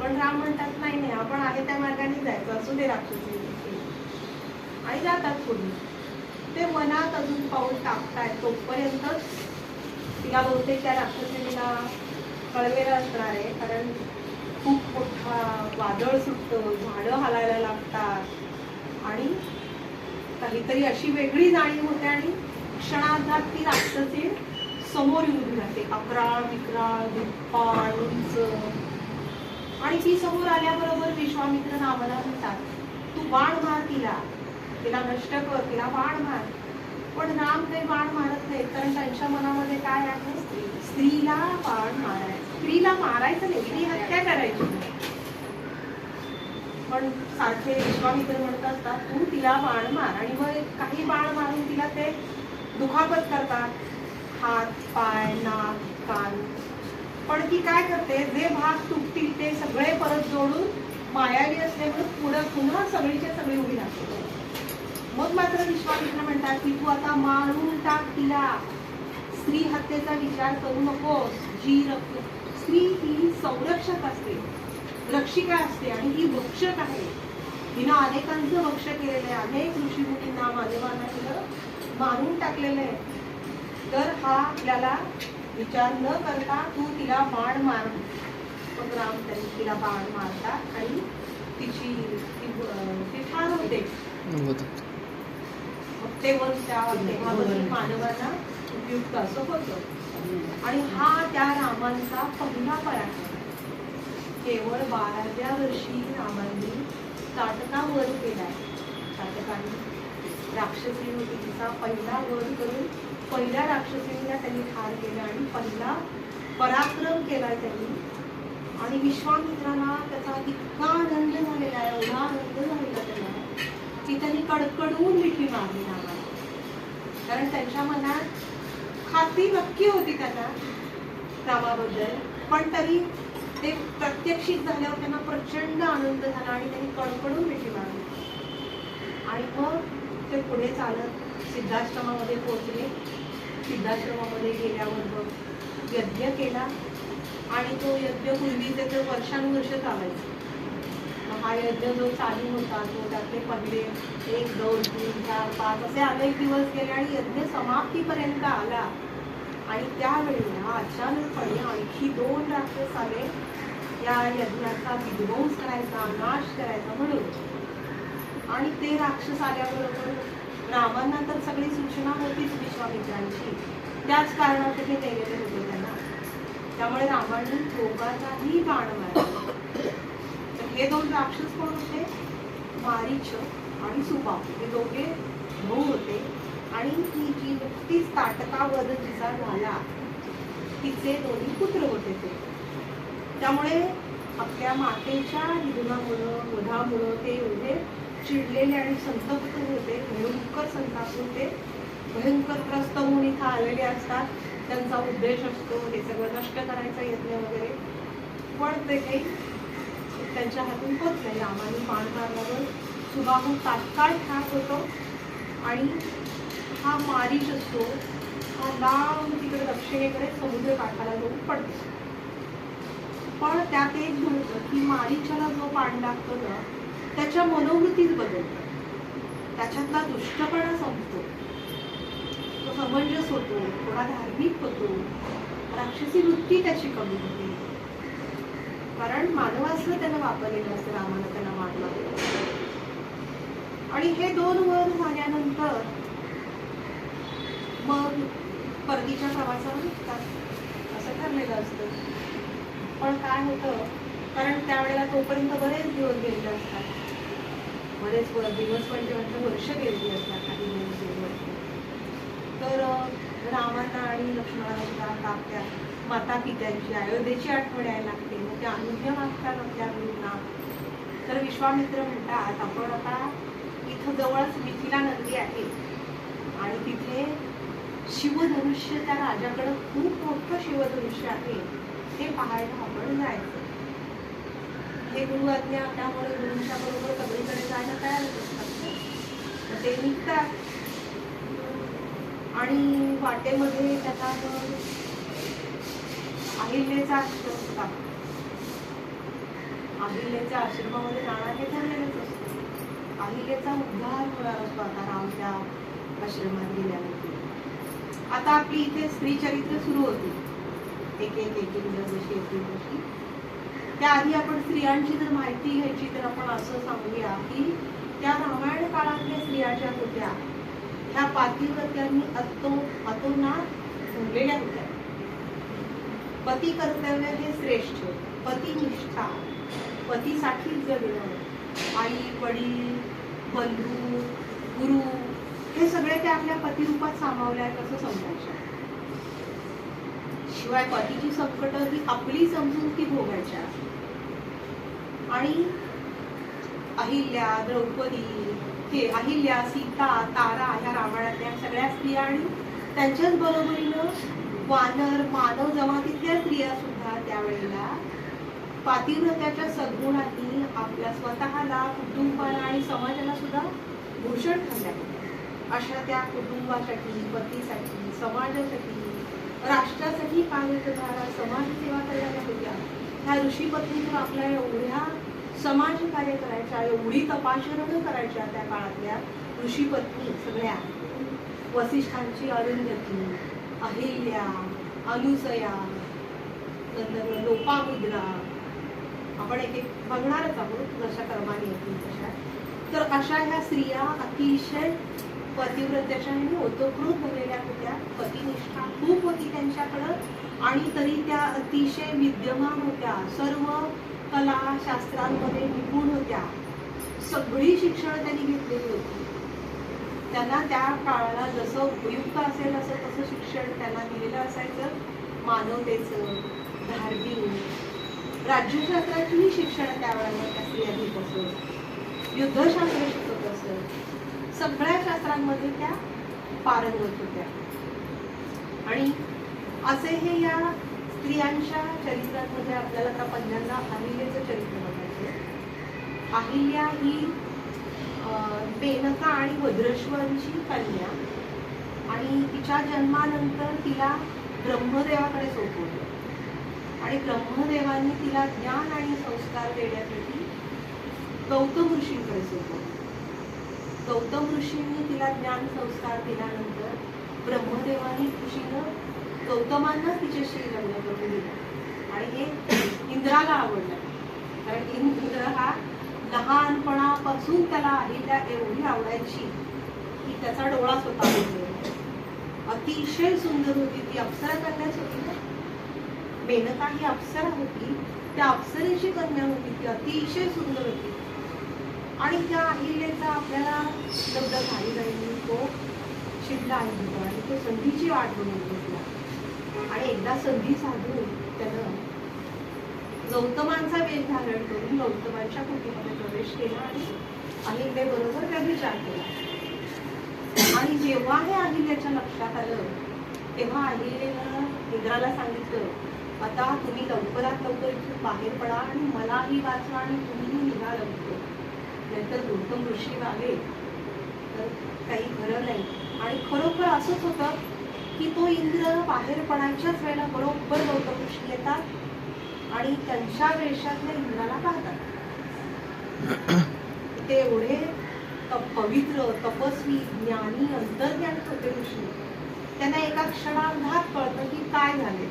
पण राम म्हणतात नाही नाही, आपण आहे त्या मार्गाने जायचं, असू दे राक्षसी. आणि जातात पुढे. ते वनात अजून पाऊल टाकतायत तोपर्यंतच तिला बहुतेक त्या राक्षसीला कळलेलं असणार आहे, कारण खूप मोठा वादळ सुटतं, झाडं हालायला लागतात आणि काहीतरी अशी वेगळी जाणीव होते आणि क्षणार्धात ती राक्षसी समोर येऊन राहते, अकराळ विक्राळ दिप्पाळ उंच. आणि ती समोर आल्याबरोबर विश्वामित्र रामाला म्हणतात तू बाण मार तिला, तिला नष्ट कर, तिला बाण मार. पण राम काही बाण मारत नाही, कारण त्यांच्या मनामध्ये काय आहे, स्त्रीला बाण मारायचं, स्त्रीला मारायचं नाही, ती हत्या करायची नाही. पण सारखे विश्वामित्र म्हणत असतात तू तिला बाण मार, आणि मग काही बाण मारून तिला ते दुखापत करतात, हात, पाय, नाक, कान. पण ती काय करते, जे भाग तुटतील ते सगळे परत जोडून मायावी असल्यामुळे पुन्हा सगळीच्या सगळी उभी राहते. मग मात्र विश्वामित्र म्हणतात की तू आता मारून टाक तिला, स्त्री हत्येचा विचार करू नकोस. स्त्री ही संरक्षक असते, रक्षिका असते, आणि ही भक्षक आहे. हिनं अनेकांचं भक्ष केलेलं आहे, अनेक ऋषीमुनींना, मानवांना तिनं मारून टाकलेलं आहे. तर हा आपल्याला विचार न करता तू तिला बाण मार. मग राम त्यांनी तिला बाण मारतात आणि तिची ती ठार होते. ते वर तेव्हापासून मानवांना उपयुक्त असं होतं. आणि हा त्या रामांचा पहिला पराक्रम. केवळ 12व्या वर्षी रामांनी ताटका वध केलाय. ताटकाने राक्षसी होती तिचा पहिला वध करून पहिल्या राक्षसीला त्यांनी ठार केलं आणि पहिला पराक्रम केलाय त्यांनी. आणि विश्वामित्राला त्याचा इतका आनंद झालेला आहे, एवढा आनंद झालेला त्याला की त्यांनी कडकडून मिठी मारली रामाला. कारण त्यांच्या मनात खात्री नक्की होती त्यांना रामाबद्दल, पण तरी ते प्रत्यक्षित झाल्यावर त्यांना प्रचंड आनंद झाला आणि त्यांनी कडकडून मिठी मारली. आणि मग ते पुढे चालत सिद्धाश्रमामध्ये पोहोचले. सिद्धाश्रमामध्ये गेल्यावर मग यज्ञ केला, आणि तो यज्ञ पूर्वी त्याचं वर्षानुवर्ष चालायचं. हा यज्ञ जो चालू होता तो त्यातले पहिले 1, 2, 3, 4, 5 असे अनेक दिवस गेले आणि यज्ञ समाप्तीपर्यंत आला. आणि त्यावेळी अचानकपणे आणखी 2 राक्षस आले या यज्ञाचा विध्वंस करायचा, नाश करायचा म्हणून. आणि ते राक्षस आल्याबरोबर रामांना तर सगळी सूचना होतीच विश्वामित्रांची, त्याच कारणासाठी ते गेलेले होते त्यांना. त्यामुळे रामांनी दोघांचाही बाण मारला. हे 2 राक्षस कोण होते, मारीच आणि सुबाहू, हे दोघे भाऊ होते. आणि ती जी नुकतीच ताटका वध जिचा झाला तिचे 2 पुत्र होते ते. त्यामुळे आपल्या मातेच्या निधनामुळं, वधामुळं ते एवढे चिडलेले आणि संतप्त होते, भयंकर संताप होते. भयंकर त्रस्त होऊन इथं आलेले असतात, त्यांचा उद्देश असतो हे सगळं नष्ट करायचा यज्ञ वगैरे. पण ते काही त्यांच्या हातून होत नाही. रामाने बाण मारल्यावर सुबाहू तात्काळ ठार होतो आणि हा मारीच असतो, हा लांब तिकडे दक्षिणेकडे समुद्र काठाला जाऊन पडतो. पण त्यात एक म्हणतं की मारीच्याला जो बाण लागतो ना त्याच्या मनोवृत्तीच बदलतं, त्याच्यातला दुष्टपणा संपतो, तो समंजस होतो, थोडा धार्मिक होतो, राक्षसी वृत्ती त्याची कमी होते. कारण मानवास्त्र त्यानं वापरलेलं असतं रामानं त्यांना मारलं. आणि हे 2 वर झाल्यानंतर मग परतीच्या प्रवासावर निघतात असं ठरलेलं असतं. पण काय होतं, कारण त्यावेळेला तोपर्यंत बरेच दिवस गेलेले असतात, बरेच दिवस म्हणजे वर्ष गेलेली असतात, काही दिवस. तर रामांना आणि लक्ष्मणाला सुद्धा आपल्या माता पित्यांची, अयोध्येची आठवण यायला लागते. मग ते अनुज्ञा मागतात आपल्या मुलींना. तर विश्वामित्र म्हणतात आपण आता इथं जवळच मिथिला नदी आहे आणि तिथे शिवधनुष्य, त्या राजाकडं खूप मोठं शिवधनुष्य आहे, ते पाहायला आपण जायचं. हे गुरु आज्ञा, त्यामुळे गुरुंच्या बरोबर सगळीकडे जायला तयार असतात. ते निघतात आणि वाटेमध्ये त्याचा अहिल्याचा आश्रम होता. अहिल्याच्या आश्रमामध्ये जाणार हे ठरलेलंच असतं. अहिल्याचा उद्धार होणार असतो आता रामच्या आश्रमात गेल्यानंतर. आता आपली इथे स्त्री चरित्र सुरू होती, एक जशी येतील तशी. त्याआधी आपण स्त्रियांची जर माहिती घ्यायची तर आपण असं सांगूया की त्या रामायण काळातल्या स्त्रिया ज्या होत्या ह्या पातिव्रत्यांनी अतोनात भोगलेल्या होत्या. पती कर्तव्य हे श्रेष्ठ, पतिनिष्ठा, पतीसाठी जगणं, आई वडील बंधू गुरु हे सगळे ते आपल्या पतिरूपात सामावले आहेत असं समजायचं. शिवाय पतीची संकट ही आपली समजून ती भोगायच्या. आणि अहिल्या, द्रौपदी, हे अहिल्या, सीता, तारा ह्या रामायणातल्या सगळ्या स्त्रिया आणि त्यांच्याच बरोबरीनं वानर, मानव जमातीतल्या स्त्रिया सुद्धा त्यावेळेला पातिव्रत्याच्या सद्गुणांनी आपल्या स्वतःला, कुटुंबाला आणि समाजाला सुद्धा भूषण ठरल्या होत्या. अशा त्या कुटुंबासाठी, पतीसाठी, समाजासाठी, राष्ट्रासाठी कार्य करणाऱ्या, समाजसेवा करणाऱ्या होत्या. ह्या ऋषीपत्नी आपल्या एवढ्या समाज कार्य करायच्या, एवढी तपासणं करायच्या त्या काळातल्या ऋषीपत्नी सगळ्या. वसिष्ठांची अरुंधती, अहिल्या, अनुसया, नंतर लोपामुद्रा, आपण एक एक बघणारच आहोत जशा क्रमाने येतील तशा. तर अशा ह्या स्त्रिया अतिशय पतिव्रत्याच्या आणि ओतप्रोत झालेल्या होत्या. पतिनिष्ठा खूप होती त्यांच्याकडं आणि तरी त्या अतिशय विद्यमान होत्या. सर्व कला शास्त्रांमध्ये निपुण होत्या. सगळी शिक्षण त्यांनी घेतलेली होती. त्यांना त्या काळाला जसं उपयुक्त असेल असं तसं शिक्षण त्यांना दिलेलं असायचं. मानवतेचं, धार्मिक, राज्यशास्त्राचंही शिक्षण त्यावेळेला त्या स्त्रिया घेत असत. युद्धशास्त्र शिकत असत. सगळ्या शास्त्रांमध्ये त्या पारंगत होत्या. आणि असे हे या स्त्रियांच्या चरित्रांमध्ये आपल्याला आता पहिल्यांदा अहिल्याचं चरित्र बघायचं. अहिल्या ही मेनका आणि वज्रेश्वरीची कन्या आणि तिच्या जन्मानंतर तिला ब्रह्मदेवाकडे सोपवलं आणि ब्रह्मदेवांनी तिला ज्ञान आणि संस्कार देण्यासाठी गौतम ऋषींकडे सोपवलं. गौतम ऋषींनी तिला ज्ञान संस्कार दिल्यानंतर ब्रह्मदेवानी ऋषीनं गौतमांना तिच्याशी लग्न करून दिलं आणि हे इंद्राला आवडलं. कारण इंद्र हा लहानपणापासून त्याला अहिल्या एवढी आवडायची की त्याचा डोळाच होता. अतिशय सुंदर होती ती. अप्सरा कन्याच होती ना. मेनका ही अप्सरा होती. त्या अप्सरेची कन्या होती ती. अतिशय सुंदर होती. आणि त्या अहिल्याचा आपल्याला शब्द घाई राहिली तो शिकला आहे आणि तो संधीची वाट बनवून घेतला. आणि एकदा संधी साधून त्यानं गौतमांचा वेश धारण करून गौतमांच्या कुटीमध्ये प्रवेश केला आणि अहिल्याबरोबर व्यभिचार केला. आणि जेव्हा हे अहिल्याच्या लक्षात आलं तेव्हा अहिल्यानं इंद्राला सांगितलं, आता तुम्ही लवकरात लवकर इथून बाहेर पडा आणि मलाही वाचवा आणि तुम्हीही निघा लवकर, नाहीतर गौतम ऋषी आले तर काही खरं नाही. आणि खरोखर असंच होतं की तो इंद्र बाहेर पडायच्याच वेळेला बरोबर गौतम ऋषी येतात आणि त्यांच्या वेशातल्या इंद्राला पाहतात. ते एवढे पवित्र, तपस्वी, ज्ञानी, अंतर्ज्ञानी होते ऋषी. त्यांना एका क्षणार्धात कळतं की काय झाले.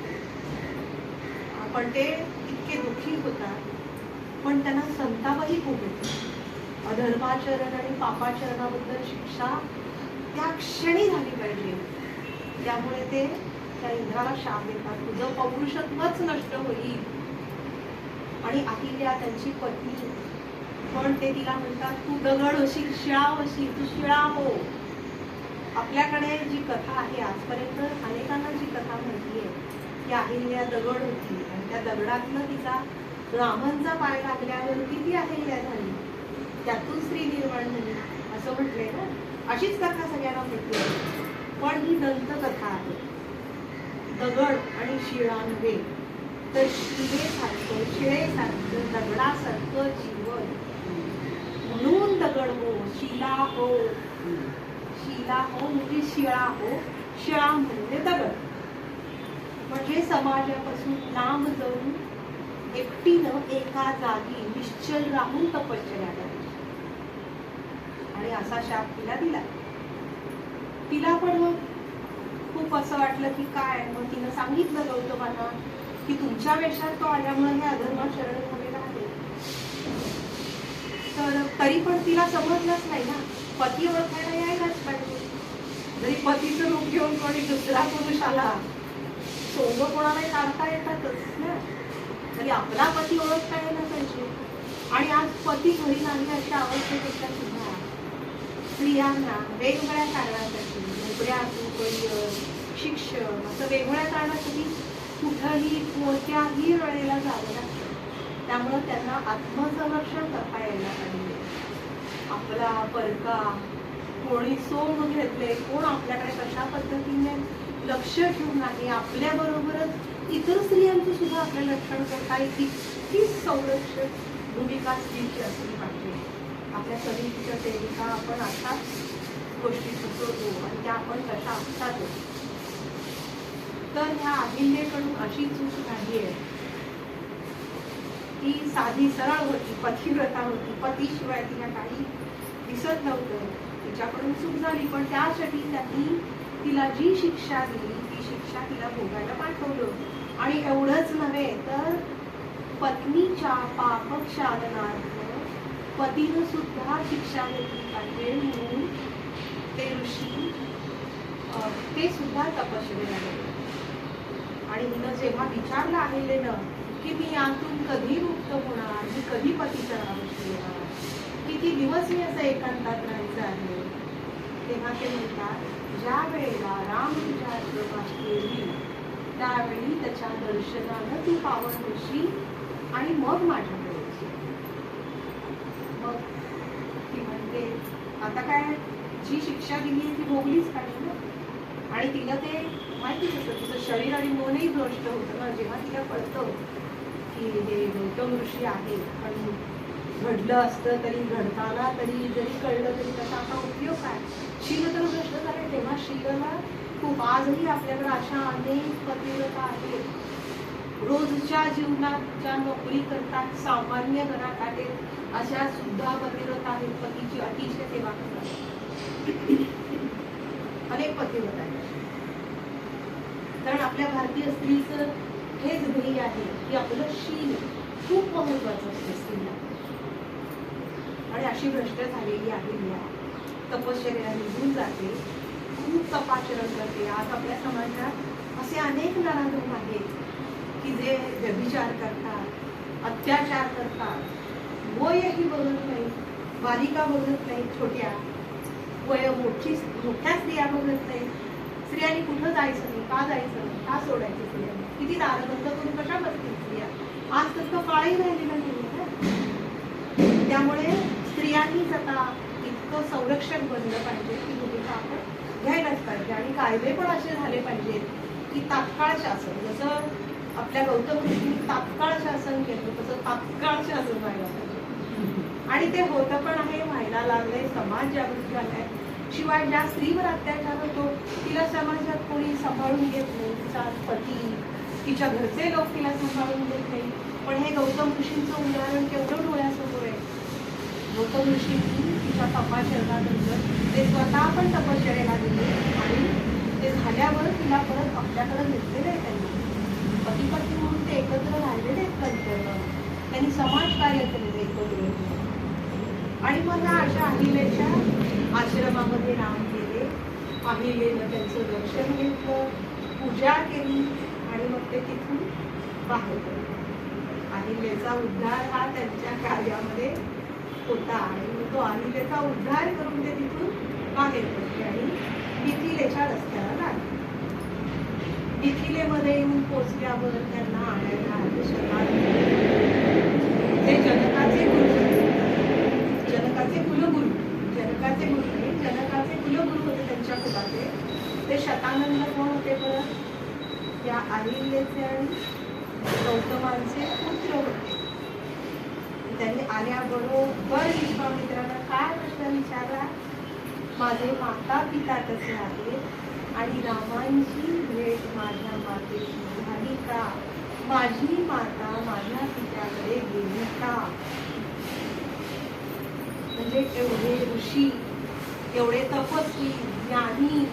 पण ते इतके दुःखी होतात पण त्यांना संतापही खूप येतो. अधर्माचरण आणि पापाचरणाबद्दल शिक्षा त्या क्षणी झाली पाहिजे. त्यामुळे ते त्या इंद्राला शाप देतात, तुझं पौरुषत्वच नष्ट होईल. आणि अहिल्या त्यांची पत्नी पण ते तिला म्हणतात, तू दगड होशील, शिळा होशील, तू शिळा हो. आपल्याकडे जी कथा आहे आजपर्यंत अनेकांना जी कथा माहिती आहे की अहिल्या दगड होती आणि त्या दगडातनं तिचा रामांचा पाय लागल्यावरती ती अहिल्या झाली, त्यातून स्त्री निर्माण झाली असं म्हटलंय ना. अशीच कथा सगळ्यांना माहिती आहे. पण ही दंतकथा आहे. दगड आणि शिळा नव्हे तर शिळेसारखं, शिळेसारखं, दगडासारखं जीवन. म्हणून दगड हो, शिला हो. शिला हो म्हणजे शिळा हो, शिळा म्हणजे दगड. म्हणजे समाजापासून लांब जाऊन एकटीनं एका जागी निश्चल राहून तपश्चर्या करायची. आणि असा शाप तिला दिला. तिला पण खूप असं वाटलं की काय. मग तिनं सांगितलं गौतमांना की तुमच्या वेशात तो आल्यामुळे हे अधर्माचरण झालेलं आहे. तर तरी पण तिला समजलंच नाही ना. पती ओळखायला यायलाच पाहिजे. जरी पतीचं रूप घेऊन कोणी दुसरा पुरुष आला, सोंग कोणाला काढता येतातच ना, तरी आपला पती ओळखता यायला पाहिजे. आणि आज पती घरी नाही अशा अवस्थेपेक्षा सुद्धा स्त्रियांना वेगवेगळ्या कारणासाठी नोकऱ्या असो, करिअर, शिक्षण असं वेगवेगळ्या कारणासाठी कुठंही कोणत्याही वेळेला जावं लागतं. त्यामुळं त्यांना आत्मसंरक्षण करता यायला पाहिजे. आपला परका कोणी सोंग घेतले, कोण आपल्याकडे कशा पद्धतीने लक्ष ठेवून आहे, आपल्याबरोबरच इतर स्त्रियांचं सुद्धा आपलं रक्षण करता येईल ही संरक्षक भूमिका स्त्रीची असली पाहिजे. आपल्या समितीच्या सेविका आपण अशाच गोष्टी सुचवतो आणि त्या आपण तशा असतातच. तर ह्या अहिल्याकडून अशी चूक नाही आहे. ती साधी सरळ होती, पतिव्रता होती. पतीशिवाय तिला काही दिसत नव्हतं. तिच्याकडून चूक झाली, पण त्यासाठी त्यांनी तिला जी शिक्षा दिली ती शिक्षा तिला भोगायला पाठवलं. आणि एवढंच नव्हे तर पत्नीच्या पापक्षालनार्थ पतीनं सुद्धा शिक्षा घेतली पाहिजे म्हणून ते ऋषी ते सुद्धा तपश्चर्येला गेले. आणि हिनं जेव्हा विचारलं अहिल्यानं की मी यातून कधी मुक्त होणार, मी कधी पतीच्या नावाशी येणार, किती दिवस मी असं एकांतात राहायचं आहे, तेव्हा ते म्हणतात ज्या वेळेला राम तुझ्या आश्रमात येईल त्यावेळी त्याच्या दर्शनानं तू पावन होशील आणि मग माझ्याकडे येशील. मग ती म्हणते आता काय, जी शिक्षा दिली ती भोगलीच पाहिजे ना. आणि तिला ते माहितीच असतं, तिचं शरीर आणि मनही भ्रष्ट होतं ना. जेव्हा तिला कळतं की हे गौतम ऋषी आहे, पण घडलं असतं तरी घडताना तरी जरी कळलं तरी त्याचा आता उपयोग काय, शील तर भ्रष्ट झाले. तेव्हा शीलला खूप आजही आपल्याकडे अशा अनेक पतिव्रता आहेत, रोजच्या जीवनात ज्या नोकरी करतात, सामान्य घरात आहेत, अशा सुद्धा पतिव्रता आहेत, पतीची अतिशय सेवा करतात. अनेक पतिव्रता आहेत. कारण आपल्या भारतीय स्त्रीचं हेच ध्येय आहे की आपलं शील खूप महत्वाचं असतं स्त्रीला. आणि अशी भ्रष्ट झालेली अहिल्या तपश्चर्या निघून जाते, खूप तपाचरण करते. आज आपल्या समाजात असे अनेक नराधम आहेत की जे व्यभिचार करतात, अत्याचार करतात, वयही बघत नाही, बालिका बघत नाही, छोट्या मोठ्या स्त्रिया बघत नाही. स्त्रियांनी कुठं जायचं नाही, का जायचं, का सोडायचं स्त्रियांनी, किती दार बंद करून कशा बसतील स्त्रिया. आज तर तो काळही राहिलेला नाही. त्यामुळे स्त्रियांनीच आता इतकं संरक्षण बनलं पाहिजे की भूमिका आपण घ्यायलाच पाहिजे. आणि कायदे पण असे झाले पाहिजेत की तात्काळ शासन, जसं आपल्या गौतम ऋषींनी तात्काळ शासन केलं तसं तात्काळ शासन व्हायला पाहिजे. आणि ते होतं पण आहे, व्हायला लागलंय, समाज जागृत झालाय. शिवाय ज्या स्त्रीवर अत्याचार होतो तिला समाजात कोणी सांभाळून घेत नाही, तिचा पती, तिच्या घरचे लोक तिला सांभाळून घेत नाही. पण हे गौतम ऋषींचं उदाहरण केवढं डोळ्यासमोर आहे. गौतम ऋषींनी तिच्या तपश्चर्यानंतर ते स्वतः पण तपश्चर्याला गेले आणि ते झाल्यावर तिला परत आपल्याकडे घेतलेलं आहे. त्यांनी पती पत्नी म्हणून ते एकत्र राहिलेले आहेत. त्यांनी समाज कार्य केलेलं एकत्र. आणि मग ह्या अशा अहिल्याच्या आश्रमामध्ये राम गेले. अहिलेनं त्यांचं दर्शन घेतलं, पूजा केली आणि मग ते तिथून बाहेर पडले. अहिल्याचा उद्धार हा त्यांच्या कार्यामध्ये होता आणि मग तो अहिल्याचा उद्धार करून ते तिथून बाहेर पडले आणि मिथिलेच्या रस्त्याला लागले. मिथिलेमध्ये येऊन पोचल्यावर त्यांना आणायला आले ते जनकाचे कुलगुरू, जनकाचे कुलगुरू होते त्यांच्या कुलाचे. ते शतानंद कोण होते परत, या अहिल्याचे आणि गौतमांचे पुत्र होते. त्यांनी आल्याबरोबर विश्वामित्रांना काय प्रश्न विचारला, माझे माता पिता कसे आहेत आणि रामांची भेट माझ्या मातेशी झाली का, माझी माता माझ्या पित्याकडे गेली का. म्हणजे एवढे ऋषी, एवढे तपस्वी, ज्ञानी,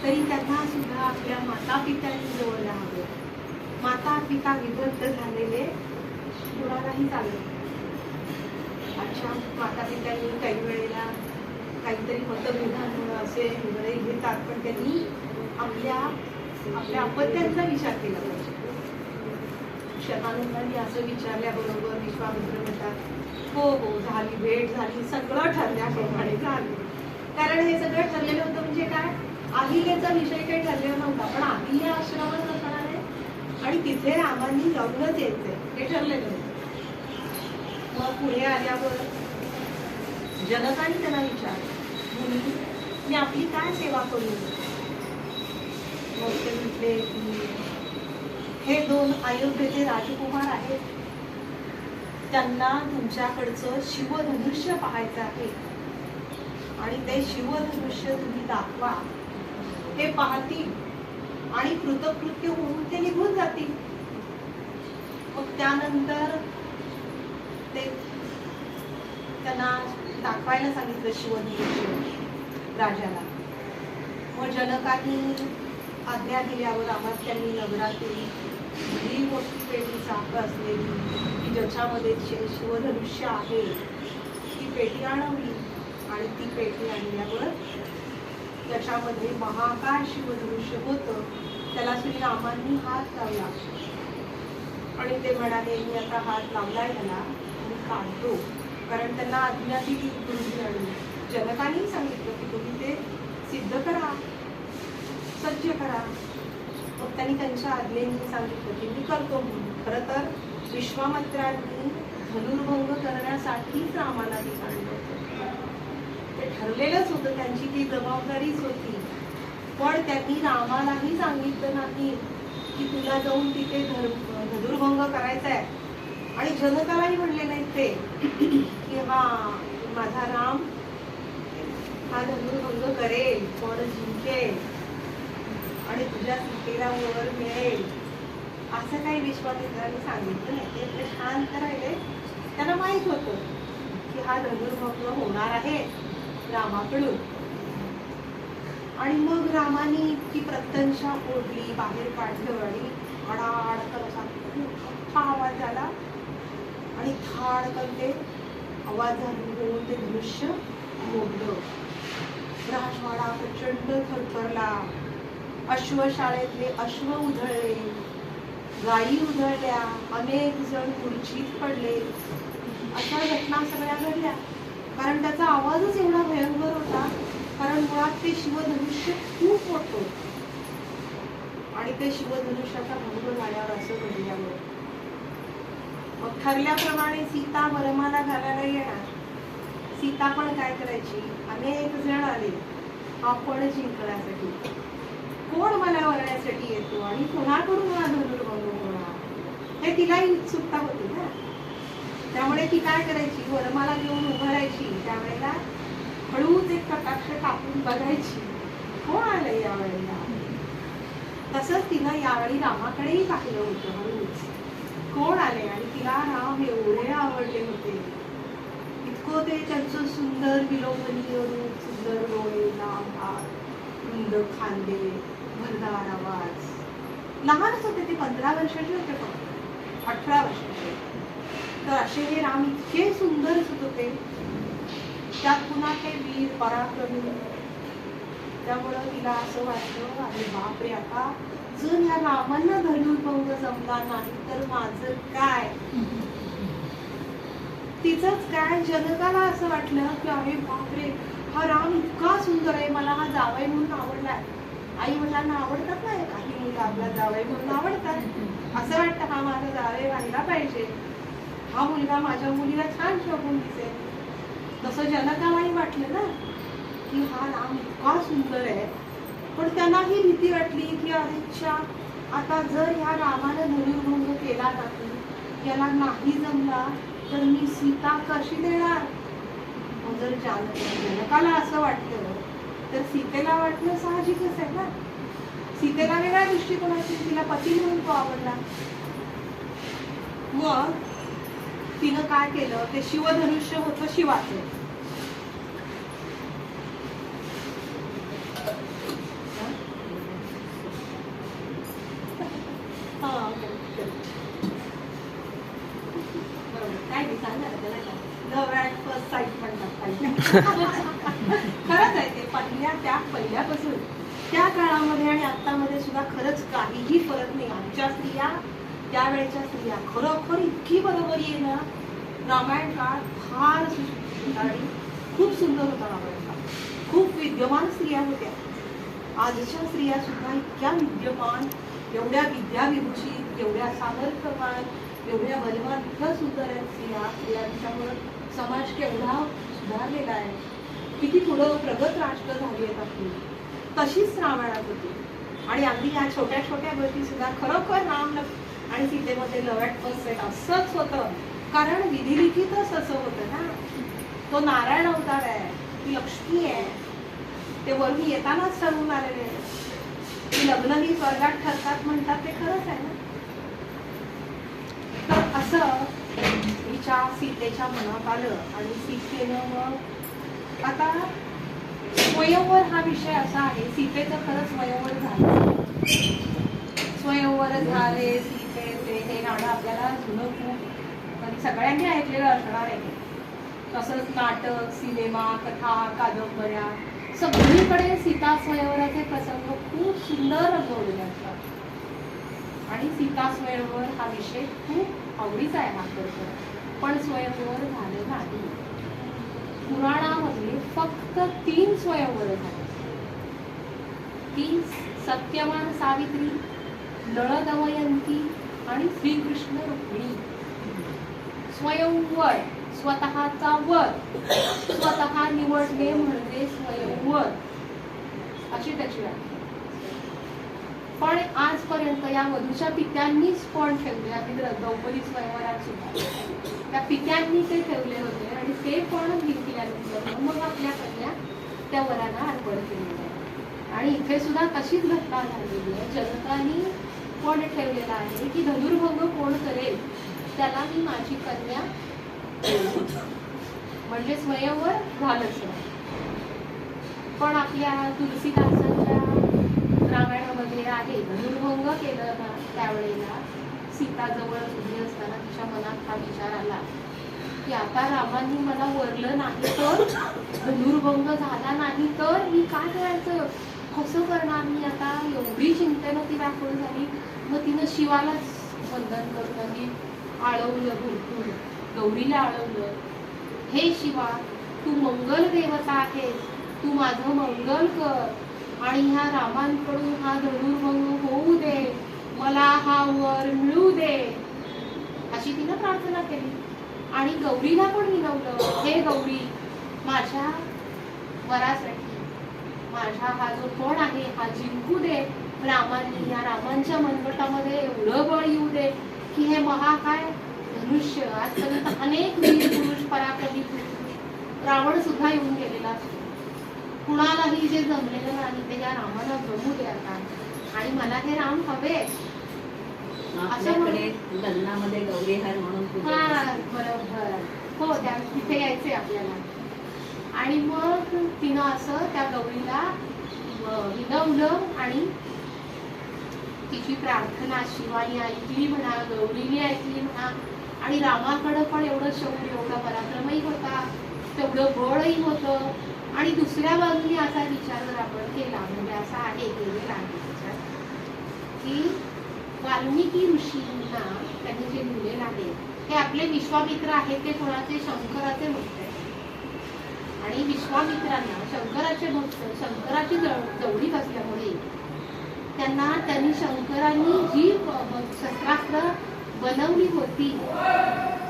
तरी त्यांना सुद्धा आपल्या माता पित्यांनी जवळ राहावं. माता पिता विभक्त झालेले कुणालाही चालत. अच्छा, माता पित्यांनी काही वेळेला काहीतरी मतभेदांमुळे असे निर्णय घेतात, पण त्यांनी आपल्या अपत्यांचा विचार केला पाहिजे. शतानंदांनी असं विचारल्याबरोबर विश्वामित्र म्हणतात, हो हो झाली, भेट झाली, सगळं ठरल्याप्रमाणे झालं, कारण हे सगळं ठरलेलं होतं. म्हणजे काय, अहिल्याचा विषय काही ठरलेला नव्हता, पण अहिल्या आश्रमात असणार आहे आणि तिथे रामांनी जाऊनच यायचंय हे ठरलेलं होतं. मग पुढे आल्यावर जनकाने त्यांना विचारलं, मी आपली काय सेवा करू? मग ते म्हटले की हे 2 अयोध्येचे राजकुमार आहेत, त्यांना तुमच्याकडचं शिवधनुष्य पाहायचं आहे आणि ते शिवधनुष्य तुम्ही दाखवा. ते पाहतील आणि कृतकृत्य होऊन ते निघून जातील. मग त्यानंतर ते त्यांना दाखवायला सांगितलं शिवधनुष्य राजाला. मग जनकांनी आज्ञा दिल्यावर अमात्यांनी नगरातील ही मोठी पेटी चाक असलेली की ज्याच्यामध्ये शिवधनुष्य आहे ती पेटी आणवली आणि ती पेटी आणल्यावर त्याच्यामध्ये महाकाय शिवधनुष्य होतं. त्याला श्रीरामांनी हात लावला आणि ते म्हणाले, मी आता हात लावलाय त्याला मी काढतो. कारण त्यांना आज्ञा दिली गुरुजी आणि जनकांनी सांगितलं की तुम्ही ते सिद्ध करा, सज्ज करा. मग त्यांनी त्यांच्या आज्ञेने सांगितलं की मी करतो म्हणून. खरं तर विश्वामित्रांनी धनुर्भंग करण्यासाठीच रामाला ते काढलं होतं. ते ठरलेलंच होतं, त्यांची ती जबाबदारीच होती. पण त्यांनी रामालाही सांगितलं नाही की तुला जाऊन तिथे धनुर्भंग करायचा आहे. आणि जनकालाही म्हणले नाही ते की हा माझा राम हा धनुर्भंग करेल, पण जिंकेल आणि तुझ्या सीतेला वर मिळेल असं काही विश्वामित्रांनी सांगितलं नाही. ते आपले शांत राहिले. त्यांना माहित होतं की हा धनुर्भंग होणार आहे रामाकडून. आणि मग रामाने ती प्रत्यंशा ओढली, बाहेर काढलं आणि अडाडकन असा मोठा आवाज झाला आणि धाडकन ते आवाज होऊन ते दृश्य मोडलं. राजवाडा प्रचंड थरथरला. अश्वशाळेतले अश्व उधळले, गायी उधळल्या, अनेक जण खुर्चीत पडले. अशा घटना सगळ्या घडल्या. कारण त्याचा आवाजच एवढा भयंकर होता. कारण मुळात ते शिवधनुष्य खूप मोठं होतं आणि ते शिवधनुष्याचा भंग झाल्यावर असं घडल्यावर मग ठरल्याप्रमाणे सीता वरमाला घालायला येणार. सीता पण काय करायची, अनेक जण आले आपण जिंकण्यासाठी, कोण मला वरण्यासाठी येतो आणि कोणाकडून हा धनुर्भंग होणार हे तिलाही उत्सुकता होती ना. त्यामुळे ती काय करायची, वरमाला घेऊन उभं राहायची. त्यावेळेला हळूच एक कटाक्ष टाकून बघायची कोण आलंय यावेळेला. तसंच तिनं यावेळी रामाकडेही पाहिलं होतं हळूच कोण आले. आणि तिला राम एवढे आवडले होते, इतकं ते त्यांचं सुंदर विलोभनीय रूप, सुंदर डोळे, लांब हात, रुंद खांदे, भरदार आवाज. लहानच होते ते, 15 वर्षाचे होते, फक्त 18 वर्षाचे. तर असे हे राम इतके सुंदर दिसत होते. त्यात पुन्हा ते वीर पराक्रमी. त्यामुळं तिला असं वाटलं, अरे बापरे, आता जर या रामांना धनुर्भंग जमला नाही तर माझं काय. तिचंच काय, जनकाला असं वाटलं की अरे बापरे, हा राम इतका सुंदर आहे, मला हा जावई म्हणून आवडलाय. आई वडिलांना आवडतात ना काही मुलं, आपला जावई म्हणून आवडतात. असं वाटतं हा माझा जावई व्हायला पाहिजे, हा मुलगा माझ्या मुलीला छान शोभून दिसेल. तसं जनकालाही वाटलं ना की हा राम इतका सुंदर आहे. पण त्यांना ही भीती वाटली की अरेच्छा, आता जर ह्या रामानं धनुर्भंग केला नाही, याला नाही जमला तर मी सीता कशी देणार. जर जनकाला असं वाटलं तर सीतेला वाटलं साहजिकच आहे ना. सीतेला वेगळ्या दृष्टिकोनाची, तिला पती म्हणून तो आवडला. मग तिनं काय केलं, ते शिवधनुष्य होतं शिवाचं. काय सांगा त्याला, लव्ह ॲट फर्स्ट साईट म्हणतात. खरंच आहे ते. पहिल्यापासून त्या काळामध्ये आणि आत्तामध्ये सुद्धा खरंच काहीही फरक नाही. आमच्या स्त्रिया, त्यावेळेच्या स्त्रिया खरोखर इतकी बरोबरी आहे ना. रामायण काळ फार सुंदर आणि खूप सुंदर होता रामायण काळ. खूप विद्यमान स्त्रिया होत्या. आजच्या स्त्रिया सुद्धा इतक्या विद्यमान, एवढ्या विद्याविभूषित, एवढ्या सामर्थ्यवान, एवढ्या बलवान, इतक्या सुंदर आहेत स्त्रियांच्यामुळे समाज केवढा सुधारलेला आहे, किती पुढं प्रगत राष्ट्र झाली आहेत आपली. तशीच रामायणात होती. आणि अगदी या छोट्या छोट्या गोष्टी सुद्धा खरोखर राम आणि सीतेमध्ये लव ॲट फर्स्ट साईट असंच होतं. कारण विधिलिखितच असं होतं ना. तो नारायण अवतार आहे, ती लक्ष्मी आहे, ते वरून येतानाच ठरवून आलेले आहे की लग्न ही स्वर्गात ठरतात म्हणतात, ते खरंच आहे ना. तर असं तिच्या सीतेच्या मनात आलं आणि सीतेनं मग आता स्वयंवर हा विषय असा आहे. सीतेचं खरंच स्वयंवर झालं, स्वयंवर झाले सीतेचे हे गाणं आपल्याला जुनं खूप सगळ्यांनी ऐकलेलं असणार आहे. तसंच नाटक, सिनेमा, कथा, कादंबऱ्या सगळीकडे सीता स्वयंवराचे प्रसंग खूप सुंदर रंगवलेले असतात. आणि सीता स्वयंवर हा विषय खूप आवडीचा आहे हा खरं. पण स्वयंवर झालं नाही. पुराणामध्ये फक्त 3 स्वयंवर झाले. 3 सत्यवान सावित्री, नळ दमयंती आणि श्रीकृष्ण रुक्मिणी. स्वयंवर स्वतःचा वर, स्वतः निवडणे म्हणजे स्वयंवर अशी त्याची व्याख्या. पण आजपर्यंत या वधूच्या पित्यांनीच पण ठेवले. आम्ही द्रौपदी स्वयंवरात सुद्धा त्या पित्यांनी ते ठेवले होते आणि ते पण जिंकल्यानंतर मग आपल्या कन्या त्या वरांना अर्पण केलेलं आहे. आणि इथे सुद्धा तशीच घटना झालेली आहे. जनकांनी पण ठेवलेलं आहे की धनुर्भंग कोण करेल त्याला मी माझी कन्या म्हणजे स्वयंवर झालंच. पण आपल्या तुलसीदासांच्या रामायणामध्ये आहे धनुर्भंग केलं ना त्यावेळेला सीता जवळ उभी असताना तिच्या मनात हा विचार आला की आता रामांनी मला वरलं नाही तर, धनुर्भंग झाला नाही तर मी काय करायचं, कसं करणार मी आता. एवढी चिंतेनं ती व्याकुळ झाली. मग तिनं शिवालाच वंदन करून आधी आळवलं, भरपूर गौरीला आळवलं. हे शिवा, तू मंगल देवता आहेस, तू माझं मंगल कर आणि ह्या रामांकडून हा धनुर्भंग होऊ दे, मला हा वर मिळू दे, अशी तिनं प्रार्थना केली. आणि गौरीला पण विनवलं, हे गौरी, माझ्या वरासाठी माझा हा जो कोण आहे हा जिंकू दे. रामांनी या रामांच्या मनगटामध्ये एवढं बळ येऊ दे की हे महाकाय धनुष्य आजपर्यंत अनेक वीर पुरुष पराक्रमी पुरुष रावण सुद्धा येऊन गेलेला असतो. कुणालाही जे जमलेलं नाही ते या रामाला जमू दे आता. आणि मला हे राम हवे. आपल्याकडे लग्नामध्ये गौरीहार म्हणून बरोबर हो, त्या तिथे यायचे आपल्याला. आणि मग तिनं असं त्या गौरीला विनवलं आणि तिची प्रार्थना शिवानी ऐकली म्हणा, गौरीने ऐकली म्हणा. आणि रामाकडं पण एवढं शौर्य, एवढा पराक्रमही होता, तेवढं बळही होतं. आणि दुसऱ्या बाजूने असा विचार जर आपण केला, म्हणजे असा आहे केलेला आहे विचार की वाल्मिकी ऋषींना त्यांनी जे लिहिलेलं आहे हे आपले विश्वामित्र आहेत ते कोणाचे, शंकराचे भक्त आहेत. आणि विश्वामित्रांना शंकराचे भक्त, शंकराची जवळीक असल्यामुळे त्यांनी शंकरांनी जी शस्त्रास्त्र बनवली होती.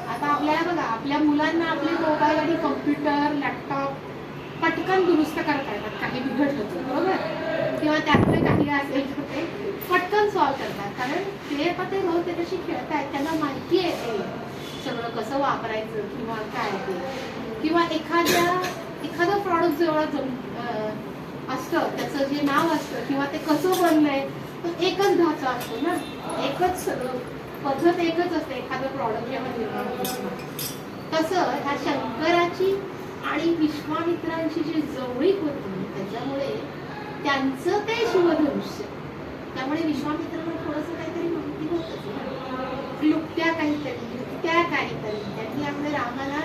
आता आपल्याला बघा, आपल्या मुलांना आपले मोबाईल आणि कम्प्युटर, लॅपटॉप पटकन दुरुस्त करता येतात. काही बिघडलं तर बरोबर, किंवा त्यातले काही असेल तर ते पटकन सॉल्व्ह करतात. कारण ते आता ते रोज त्याच्याशी खेळतायत, त्यांना माहिती आहे ते सगळं कसं वापरायचं किंवा काय ते. किंवा एखादं प्रॉडक्ट जेव्हा असतं त्याचं जे नाव असतं किंवा ते कसं बनलंय तर एकच ढाचा असतो ना, एकच पद्धत एकच असते एखादं प्रॉडक्ट जेव्हा निर्माण होतं. तसं ह्या शंकराची आणि विश्वामित्रांची जी जवळीक होती त्याच्यामुळे त्यांचं ते शिवधनुष्य, त्यामुळे विश्वामित्रांना थोडंसं काहीतरी माहिती होतं, क्लुप्त्या काहीतरी त्यांनी आपल्या रामाला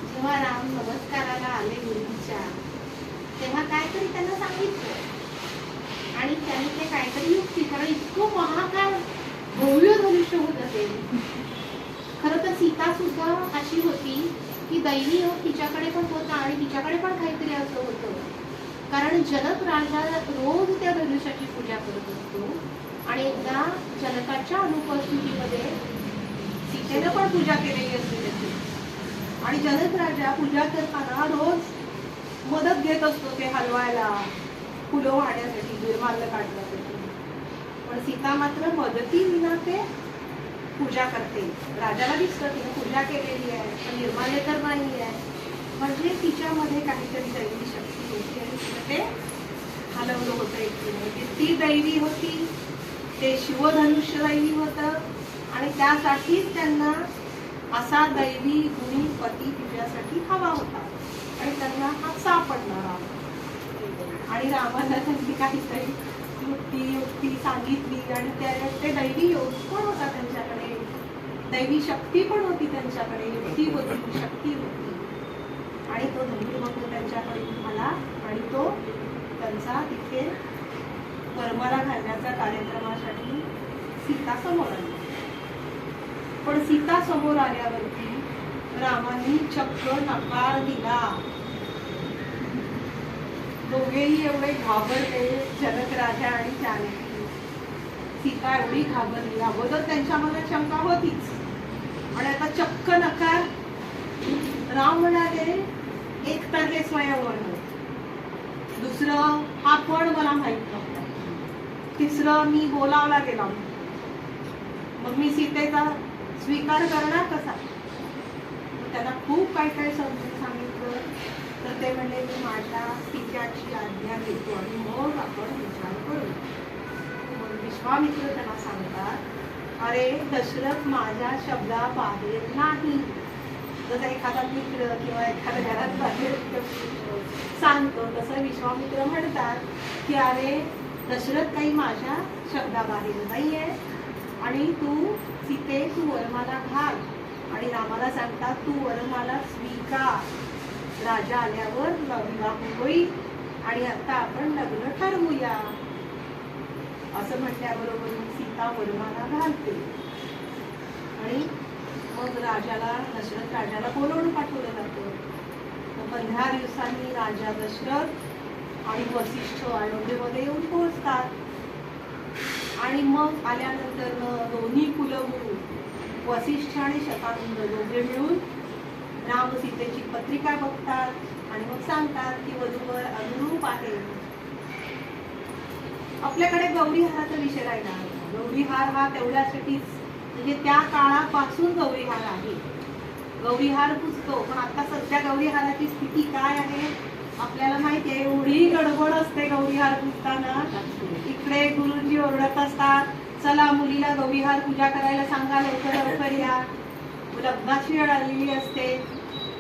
जेव्हा राम नमस्काराला आले गुरुच्या तेव्हा काहीतरी त्यांना सांगितलं. आणि त्यांनी ते काहीतरी युक्ती, कारण इतकं महाकाय भव्य धनुष्य होत असेल. खरं तर सीता सुद्धा अशी होती की दैवी योग तिच्याकडे पण होता आणि तिच्याकडे पण काहीतरी असं होतं कारण जनक राजा रोज त्या धनुष्याची पूजा करत असतो आणि एकदा जनकाच्या अनुपस्थितीमध्ये सीतेनं पण पूजा केलेली असते त्याची. आणि जनक राजा पूजा करताना रोज मदत घेत असतो ते हलवायला, फुलं वाहण्यासाठी, निर्माल्य काढण्यासाठी. पण सीता मात्र मदतीविना ते पूजा करते. राजाला दिसतं तिने पूजा केलेली आहे, पण निर्माल्य तर नाही आहे. म्हणजे तिच्यामध्ये काहीतरी दैवी शक्ती होती आणि तिने ते हलवलं होतं एकटीने. म्हणजे ती दैवी होती, ते शिवधनुष्य दैवी होतं आणि त्यासाठीच त्यांना असा दैवी गुणी पती तिच्यासाठी हवा होता आणि त्यांना हा सापडणारा. आणि रामाला त्यांनी काहीतरी युक्ती सांगितली आणि ते दैवी योग पण होता त्यांच्याकडे, दैवी शक्ती पण होती त्यांच्याकडे, युक्ती होती, शक्ती होती. आणि तो धनुर्भंग त्यांच्याकडे आला आणि तो त्यांचा तिथे वरमाला घालण्याच्या कार्यक्रमासाठी सीता समोर आली. पण सीता समोर आल्यावरती रामाने चक्क नकार दिला. दोघेही एवढे घाबरले, जनक राजा आणि जानकी. सीता एवढी घाबरली. अगोदर त्यांच्या मनात शंका होतीच आणि आता चक्क नकार. राम म्हणाले, एक तर हे स्वयंवर, दुसरं हा पण मला माहित नव्हता, तिसरं मी बोलावला गेला, मग मी सीतेचा स्वीकार करणार कसा? त्यांना खूप काय काय समजून सांगितलं. तर ते म्हणले, मी माझ्या पित्याची आज्ञा घेतो आणि मग आपण विचार करू. मग विश्वामित्र त्यांना सांगतात, अरे दशरथ माझ्या शब्दाबाहेर नाही. जसं एखादा मित्र किंवा एखाद्या घरात बाहेर सांगतो तसं विश्वामित्र म्हणतात की अरे दशरथ काही माझ्या शब्दाबाहेर नाहीये आणि तू सीते तू वरमाला घाल. आणि रामाला सांगतात, तू वरमाला स्वीकार, राजा आल्यावर विवाह होईल आणि आता आपण लग्न ठरवूया. असं म्हटल्याबरोबर सीता वरमाला घालते आणि मग राजाला, दशरथ राजाला बोलवून पाठवलं जातं. 15 दिवसांनी राजा दशरथ आणि वसिष्ठ अयोध्येमध्ये येऊन पोहोचतात. आणि मग आल्यानंतर दोन्ही कुलगुरू वसिष्ठ आणि शतानंद दोघे मिळून राम सीतेची पत्रिका बघतात आणि मग सांगतात की वधूवर अनुरूप आहे. आपल्याकडे गौरीहाराचा विषय राहिला. गौरीहार हा तेवढ्यासाठीच, म्हणजे त्या काळापासून गौरीहार आहे. गौरीहार पुजतो, पण आता सध्या गौरीहाराची स्थिती काय आहे आपल्याला माहिती आहे. एवढी गडबड असते गौरीहार पुजताना. इकडे गुरुजी ओरडत असतात, चला मुलीला गौरीहार पूजा करायला सांगा, लवकर लवकर या. लग्नाची वेळ आलेली असते,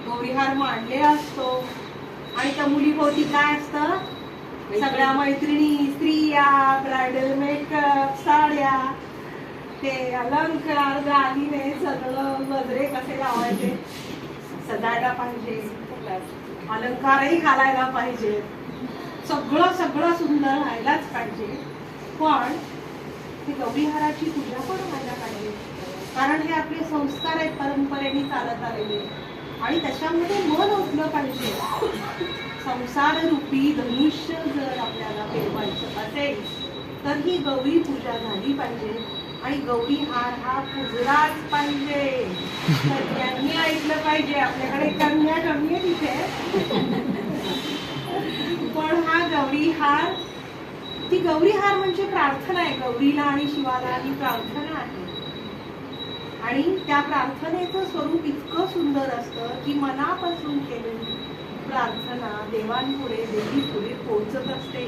गौरीहार मांडलेला असतो आणि त्या मुलीभोवती काय असतं, सगळ्या मैत्रिणी, स्त्रिया, ब्रायडल मेकअप, साड्या, ते अलंकार, दागिने, सगळं गजरे कसे लावायचे, सजायला पाहिजे, अलंकारही घालायला पाहिजे, सगळं सगळं सुंदर व्हायलाच पाहिजे. पण ही गौरीहाराची पूजा पण व्हायला पाहिजे, कारण हे आपले संस्कार आहेत, परंपरेने चालत आलेले आणि त्याच्यामध्ये मन ओतलं पाहिजे. संसार रूपी धनुष्य जर आपल्याला पेरवायचं असेल तर ही गौरी पूजा झाली पाहिजे आणि गौरी हार हा पुजलाच पाहिजे. त्यांनी ऐकलं पाहिजे. आपल्याकडे कन्या कमी आहे तिथे, पण हा गौरी हार, ती गौरी हार म्हणजे प्रार्थना आहे. गौरीला आणि शिवाला ही प्रार्थना आहे आणि त्या प्रार्थनेचं स्वरूप इतकं सुंदर असतं की मनापासून केलेली प्रार्थना देवांपुढे, देवीपुढे पोहोचत असते.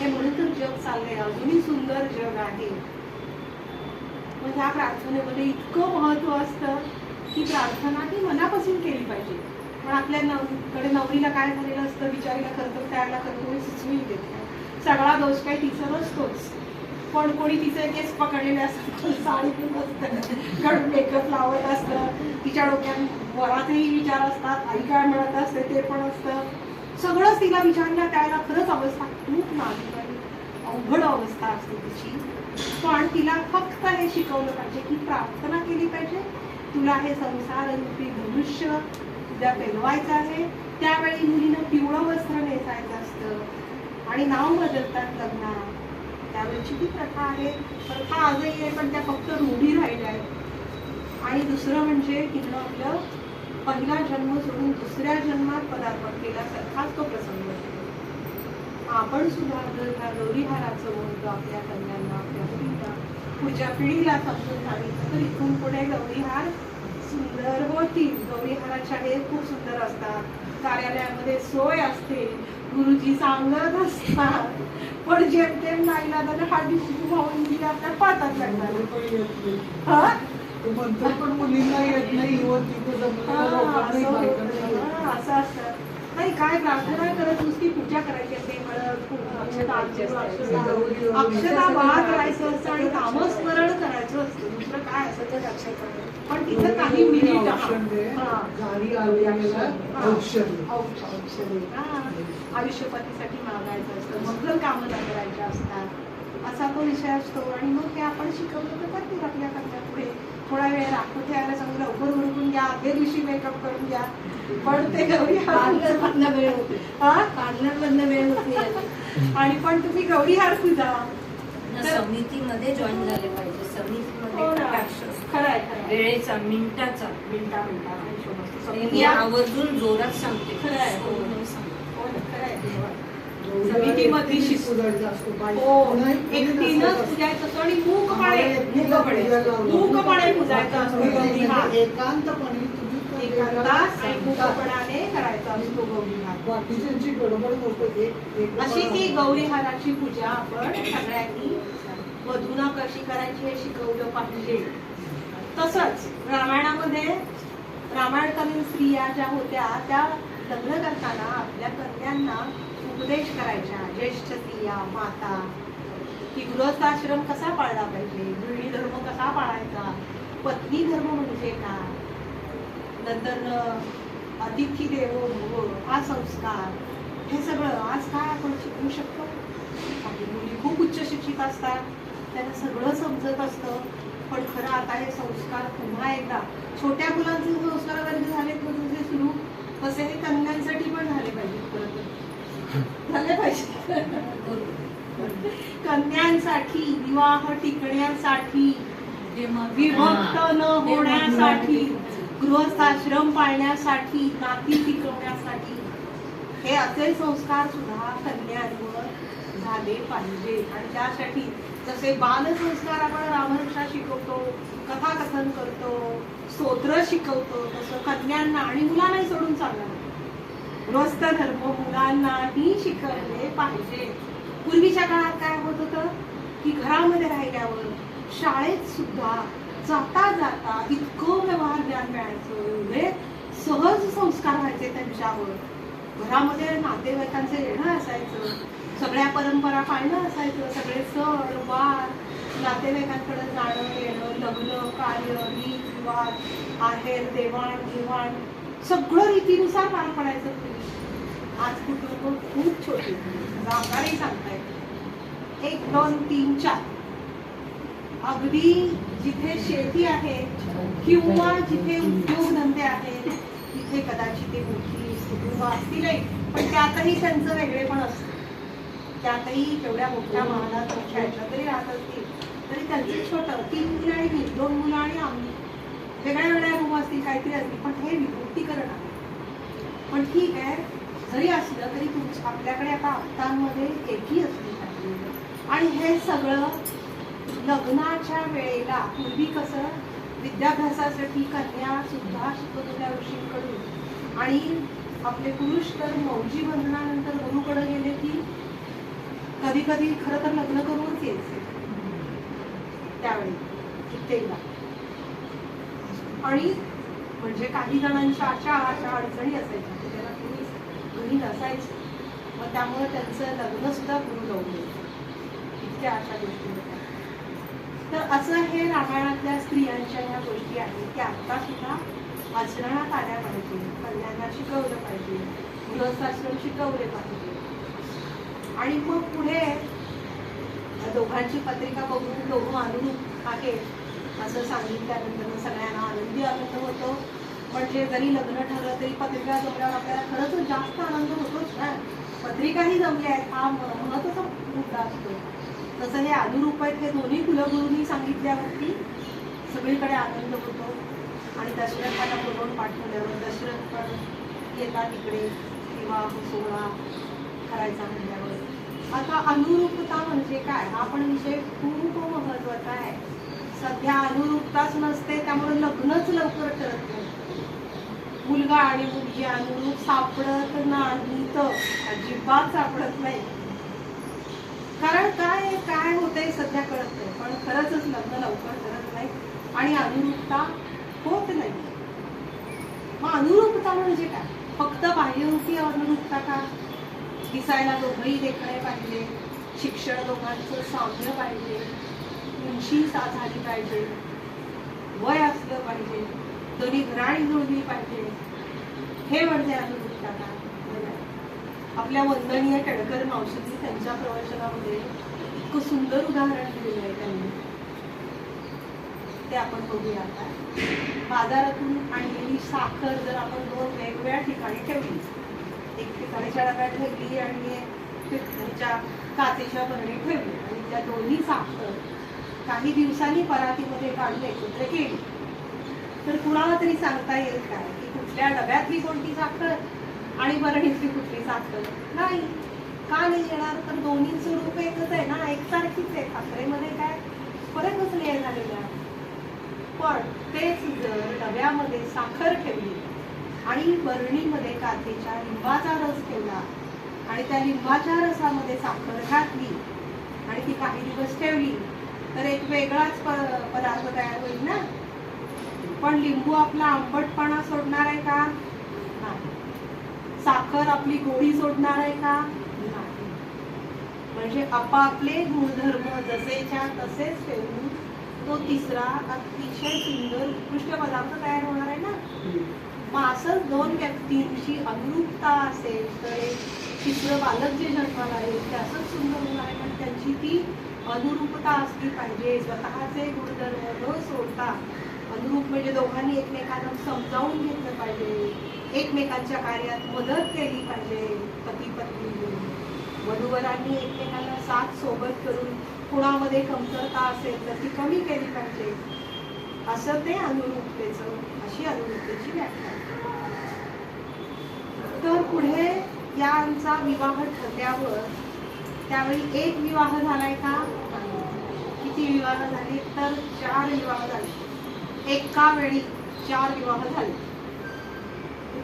हे म्हणून तर जग चाललंय, अजूनही सुंदर जग आहे. मग ह्या प्रार्थनेमध्ये इतकं महत्व असतं की प्रार्थना ही मनापासून केली पाहिजे. पण आपल्याकडे नवरीला काय झालेलं असतं, बिचारीला खरं त्याला खरं सुचवून देत नाही. सगळा दोष काही तिचा नसतोच, पण कोणी तिचे केस पकडलेले असतात, साडी पण असतं, मेकअप लावत असतं, तिच्या डोक्यात वरातही विचार असतात, आई काय म्हणत असते ते पण असतं. सगळंच तिला विचारल्या त्याला खरंच अवस्था खूप नाजूक आणि अवघड अवस्था असते तिची. पण तिला फक्त हे शिकवलं पाहिजे की प्रार्थना केली पाहिजे. तुला हे संसार रूपी धनुष्य उद्या पेलवायचं आहे त्यावेळी मुलीनं पिवळं वस्त्र नेसायचं असतं आणि नाव बदलतात लग्नात. त्यावेळची ती प्रथा आहे. प्रथा आजही आहे, पण त्या फक्त रूढी राहिल्या आहेत. आणि दुसरं म्हणजे तिनं आपलं पहिला जन्म सोडून दुसऱ्या जन्मात पदार्पण केल्यासारखाच तो प्रसंग असतो. आपण सुद्धा जर ह्या गौरीहाराचं महत्त्व आपल्या कन्यांना, आपल्या मुलींना, पुढच्या पिढीला समजून सांगितलं तर इथून पुढे गौरीहार सुंदर होतील. गौरीहाराच्या हे खूप सुंदर असतात. कार्यालयामध्ये सोय असते, गुरुजी सांगत असतात, पण जेमतेम नाईलाजाने हाडी कुंकू वाहून दिली आपल्या पाठात लागणार. पण मुलींना येत नाही. असं असतं. नाही, काय प्रार्थना करत नुसती पूजा करायची असते. अक्षता बाळ करायचं असतं आणि नामस्मरण करायचं असतं. दुसरं काय असं ते लक्षात. पण तिथं काही मिनिट आयुष्यपतीसाठी मागायचं असतं, मंगल कामना करायच्या असतात, असा तो विषय असतो. आणि मग ते आपण शिकवलं तर करतील आपल्या कन्या पुढे. थोडा वेळ राखून ठेवायला सांगू, लवकर उरकून घ्या, आधल्या दिवशी मेकअप करून घ्या. पण ते पार्लर मधनं वेळ होते, पार्लर मधनं वेळ होते. आणि पण तुम्ही गौरीहार पूजा समितीमध्ये जॉईन झाले पाहिजे. समितीमध्ये खरंय वेळेचा मिनिटाचा आवर्जून जोरात सांगते. खरंय समितीमध्ये एकटीनंच पूजायचं असतं आणि मूकपणे पूजायचं असतं. एकांतात आणि मूकपणाने करायचा असतो गौरीहार. बाकीच्यांची गडबड होतं. अशी ती गौरीहाराची पूजा आपण सगळ्यांनी वधूना कशी करायची हे शिकवलं पाहिजे. तसंच रामायणामध्ये रामायणकालीन स्त्रिया ज्या होत्या त्या लग्न करताना आपल्या कन्यांना उपदेश करायच्या. ज्येष्ठ स्त्रिया, माता, की गृहस्थाश्रम कसा पाळला पाहिजे, गृहिणी धर्म कसा पाळायचा, पत्नी धर्म म्हणजे काय, नंतर अतिथी देवो भव हा संस्कार, हे सगळं आज काय आपण शिकू शकतो. आपली मुली खूप उच्च शिक्षित असतात, त्यांना सगळं समजत असतं, पण खरं आता हे संस्कार पुन्हा एकदा छोट्या मुलांचे संस्कार वगैरे झालेत म्हणजे सुरू, तसे हे कन्यांसाठी पण झाले पाहिजे. झाले पाहिजे कन्यांसाठी, विवाह टिकण्यासाठी, विभक्त न होण्यासाठी, गृहस्थाश्रम पाळण्यासाठी, नाती टिकवण्यासाठी हे असे संस्कार सुद्धा कन्यांवर झाले पाहिजे. आणि त्यासाठी जसे बालसंस्कार आपण रामरक्षा शिकवतो, कथाकथन करतो, स्तोत्र शिकवतो, तसं कन्यांना आणि मुलांनाही सोडून चालणार गृहस्थ धर्म मुलांनाही शिकवले पाहिजे. पूर्वीच्या काळात काय होत होतं की घरामध्ये राहिल्यावर शाळेत सुद्धा जाता जाता इतकं व्यवहार ज्ञान मिळायचं, एवढे सहज संस्कार व्हायचे त्यांच्यावर. घरामध्ये नातेवाईकांचं येणं असायचं, सगळ्या परंपरा पाळणं असायचं, सगळे सण वार, नातेवाईकांकडे जाणं येणं, लग्न कार्य, रीत रिवाज, आहेर देवाण घेवाण सगळं रीतीनुसार पार पडायचं. आज कुटुंब खूप छोटी, आकाराही सांगताय 1, 2, 3, 4. अगदी जिथे शेती आहे किंवा जिथे उद्योगधंदे आहेत तिथे कदाचित ते मोठी कुटुंब असतीलही, पण त्यातही त्यांचं वेगळेपण असतं. त्यातही तेवढ्या मोठ्या महालात मोठ्या ह्याच्यात जरी राहत असतील तरी त्यांचं छोटं 3 मुलं आणि मी, 2 मुलं आणि आम्ही, वेगळ्या वेगळ्या रूम असतील, काहीतरी असतील, पण हे विभक्तीकरण आहे. पण ठीक आहे, जरी असलं तरी आपल्याकडे आता आपतांमध्ये एकी असली पाहिजे. आणि हे सगळं लग्नाच्या वेळेला पूर्वी कसं विद्याभ्यासासाठी कन्या सुद्धा शिकत होत्या ऋषींकडून, आणि आपले पुरुष तर मौजी बंधनानंतर गुरुकडे गेले की कधी कधी खरं तर लग्न करूनच यायचे त्यावेळी कित्येकदा. आणि म्हणजे काही जणांच्या अशा अडचणी असायच्या की त्याला कुणी घरी नसायचं, मग त्यामुळे त्यांचं लग्न सुद्धा गुरु लावून द्यायचं. इतक्या अशा गोष्टी होत्या. तर असं हे रामायणातल्या स्त्रियांच्या ह्या गोष्टी आहेत की आता सुद्धा आचरणात आल्या पाहिजे. कन्यांना शिकवलं पाहिजे, गृहस्थाश्रम शिकवले पाहिजे. आणि मग पुढे दोघांची पत्रिका बघून दोघं आणून आहेत असं सांगितल्यानंतर सगळ्यांना आनंदी आनंद होतो. म्हणजे जरी लग्न ठरलं तरी पत्रिका जमल्यावर आपल्याला खरंच जास्त आनंद होतोच ना. पत्रिकाही जमल्या आहेत हा महत्वाचा मुद्दा असतो. तसं हे अनुरूप आहेत हे दोन्ही कुलगुरूंनी सांगितल्यावरती सगळीकडे आनंद होतो. आणि दशरथाला बोलवून पाठवल्यावर दशरथ पण येतात इकडे विवाह सोहळा करायचा म्हणल्यावर. आता अनुरूपता म्हणजे काय हा पण विषय खूप महत्वाचा आहे. सध्या अनुरूपताच नसते त्यामुळे लग्नच लवकर ठरत नाही. मुलगा आणि मुलगी अनुरूप सापडत नाही तर अजिबात सापडत नाही. कारण काय होतंय सध्या कळत नाही. पण खरंच लग्न लवकर ठरत नाही आणि अनुरूपता होत नाही. मग अनुरूपता म्हणजे काय? फक्त बाह्यरूपी अनुरूपता का? दिसायला दोघंही देखणे पाहिजे, शिक्षण दोघांचं साम्य पाहिजे, उंची झाली पाहिजे, वय असलं पाहिजे, दोन्ही घराणी जुळली पाहिजे, हे म्हणजे अनुरूपता का? आपल्या वंदनीय केळकर मावशींनी त्यांच्या प्रवचनामध्ये इतकं सुंदर उदाहरण दिलेलं आहे त्यांनी. ते आपण बघूया आता. बाजारातून आणलेली साखर जर आपण दोन वेगवेगळ्या ठिकाणी ठेवली, एक ठिकाणीच्या डब्यात ठेवली आणि त्याच्या काचेच्या भरणी ठेवली आणि त्या दोन्ही साखर काही दिवसांनी परातीमध्ये काढून एकत्र केली, तर कुणाला तरी सांगता येईल काय की कुठल्या डब्यातली कोणती साखर आणि भरणीतली कुठली साखर? नाही. का नाही येणार? तर दोन्हीचं रूप एकच आहे ना, एकसारखीच आहे. साखरेमध्ये काय फरकच नाही झालेला. पण तेच जर डब्यामध्ये साखर ठेवली आणि बरणीमध्ये काचेच्या लिंबाचा रस ठेवला आणि त्या लिंबाच्या रसामध्ये साखर घातली आणि ती काही दिवस ठेवली तर एक वेगळाच पदार्थ तयार होईल ना. पण लिंबू आपला आंबटपणा सोडणार आहे का? नाही. साखर आपली गोडी सोडणार आहे का? नाही. म्हणजे आपापले गुणधर्म जसेच्या तसेच ठेवून तो तिसरा अतिशय सुंदर उत्कृष्ट पदार्थ तयार होणार आहे ना. मग असंच दोन व्यक्तींची अनुरूपता असेल तर एक तिसरं बालक जे जन्माला येईल ते असंच सुंदर होणार आहे. पण त्यांची ती अनुरूपता असली पाहिजे. स्वतःचे गुणधर्म न सोडता अनुरूप म्हणजे दोघांनी एकमेकांना समजावून घेतलं पाहिजे, एकमेकांच्या कार्यात मदत केली पाहिजे. पती पत्नी वधूवरांनी एकमेकांना साथ सोबत करून कुणामध्ये कमतरता असेल तर ती कमी केली पाहिजे. असं ते अनुरूपतेचं, अशी अनुरूपतेची व्याख्या. तर पुढे यांचा विवाह ठरल्यावर त्यावेळी एक विवाह झालाय का? किती विवाह झाले? तर 4 विवाह झाले. एका वेळी 4 विवाह झाले.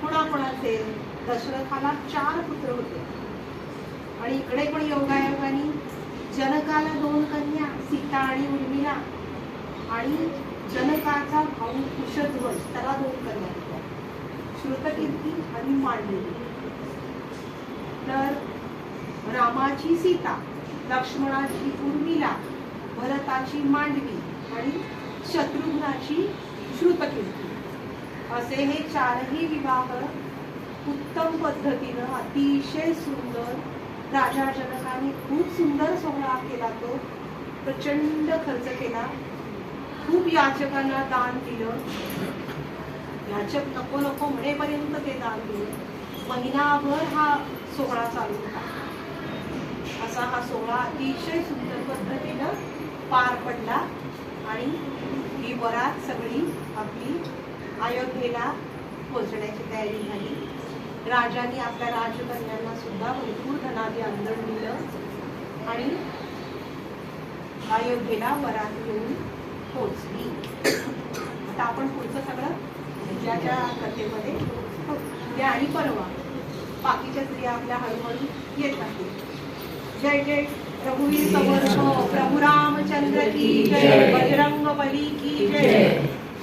कुणाकुणाचे? दशरथाला 4 पुत्र होते आणि इकडे पण योगायोगाने जनकाला 2 कन्या, सीता आणि उर्मिला, आणि जनकाचा भाऊ कुशध्वज त्याला 2 कन्या होत्या, श्रुतकीर्ती आणि मांडवी. तर रामाची सीता, लक्ष्मणाची उर्मिला, भरताची मांडवी आणि शत्रुघ्नाची श्रुतकीर्ती असे हे 4ही विवाह उत्तम पद्धतीनं अतिशय सुंदर राजा जनकाने खूप सुंदर सोहळा केला. तो प्रचंड खर्च केला, खूप याचकांना दान दिलं. याचक नको नको म्हणेपर्यंत ते दान दिलं. महिनाभर हा सोहळा चालू होता. असा हा सोहळा अतिशय सुंदर पद्धतीनं पार पडला आणि ही वरात सगळी आपली अयोध्येला पोहोचण्याची तयारी झाली. राजांनी आपल्या राजकन्यांना सुद्धा भरपूर धनादी अंदर दिलं आणि अयोध्येला वरात घेऊन पोहोचली. आता आपण पुढचं सगळं उद्याच्या कथेमध्ये उद्या आणि परवा बाकीच्या स्त्रिया आपल्या हळूहळू येत असतील. जय जय रघुवीर समर्थ प्रभु रामचंद्र की जय, बजरंग बली की जय.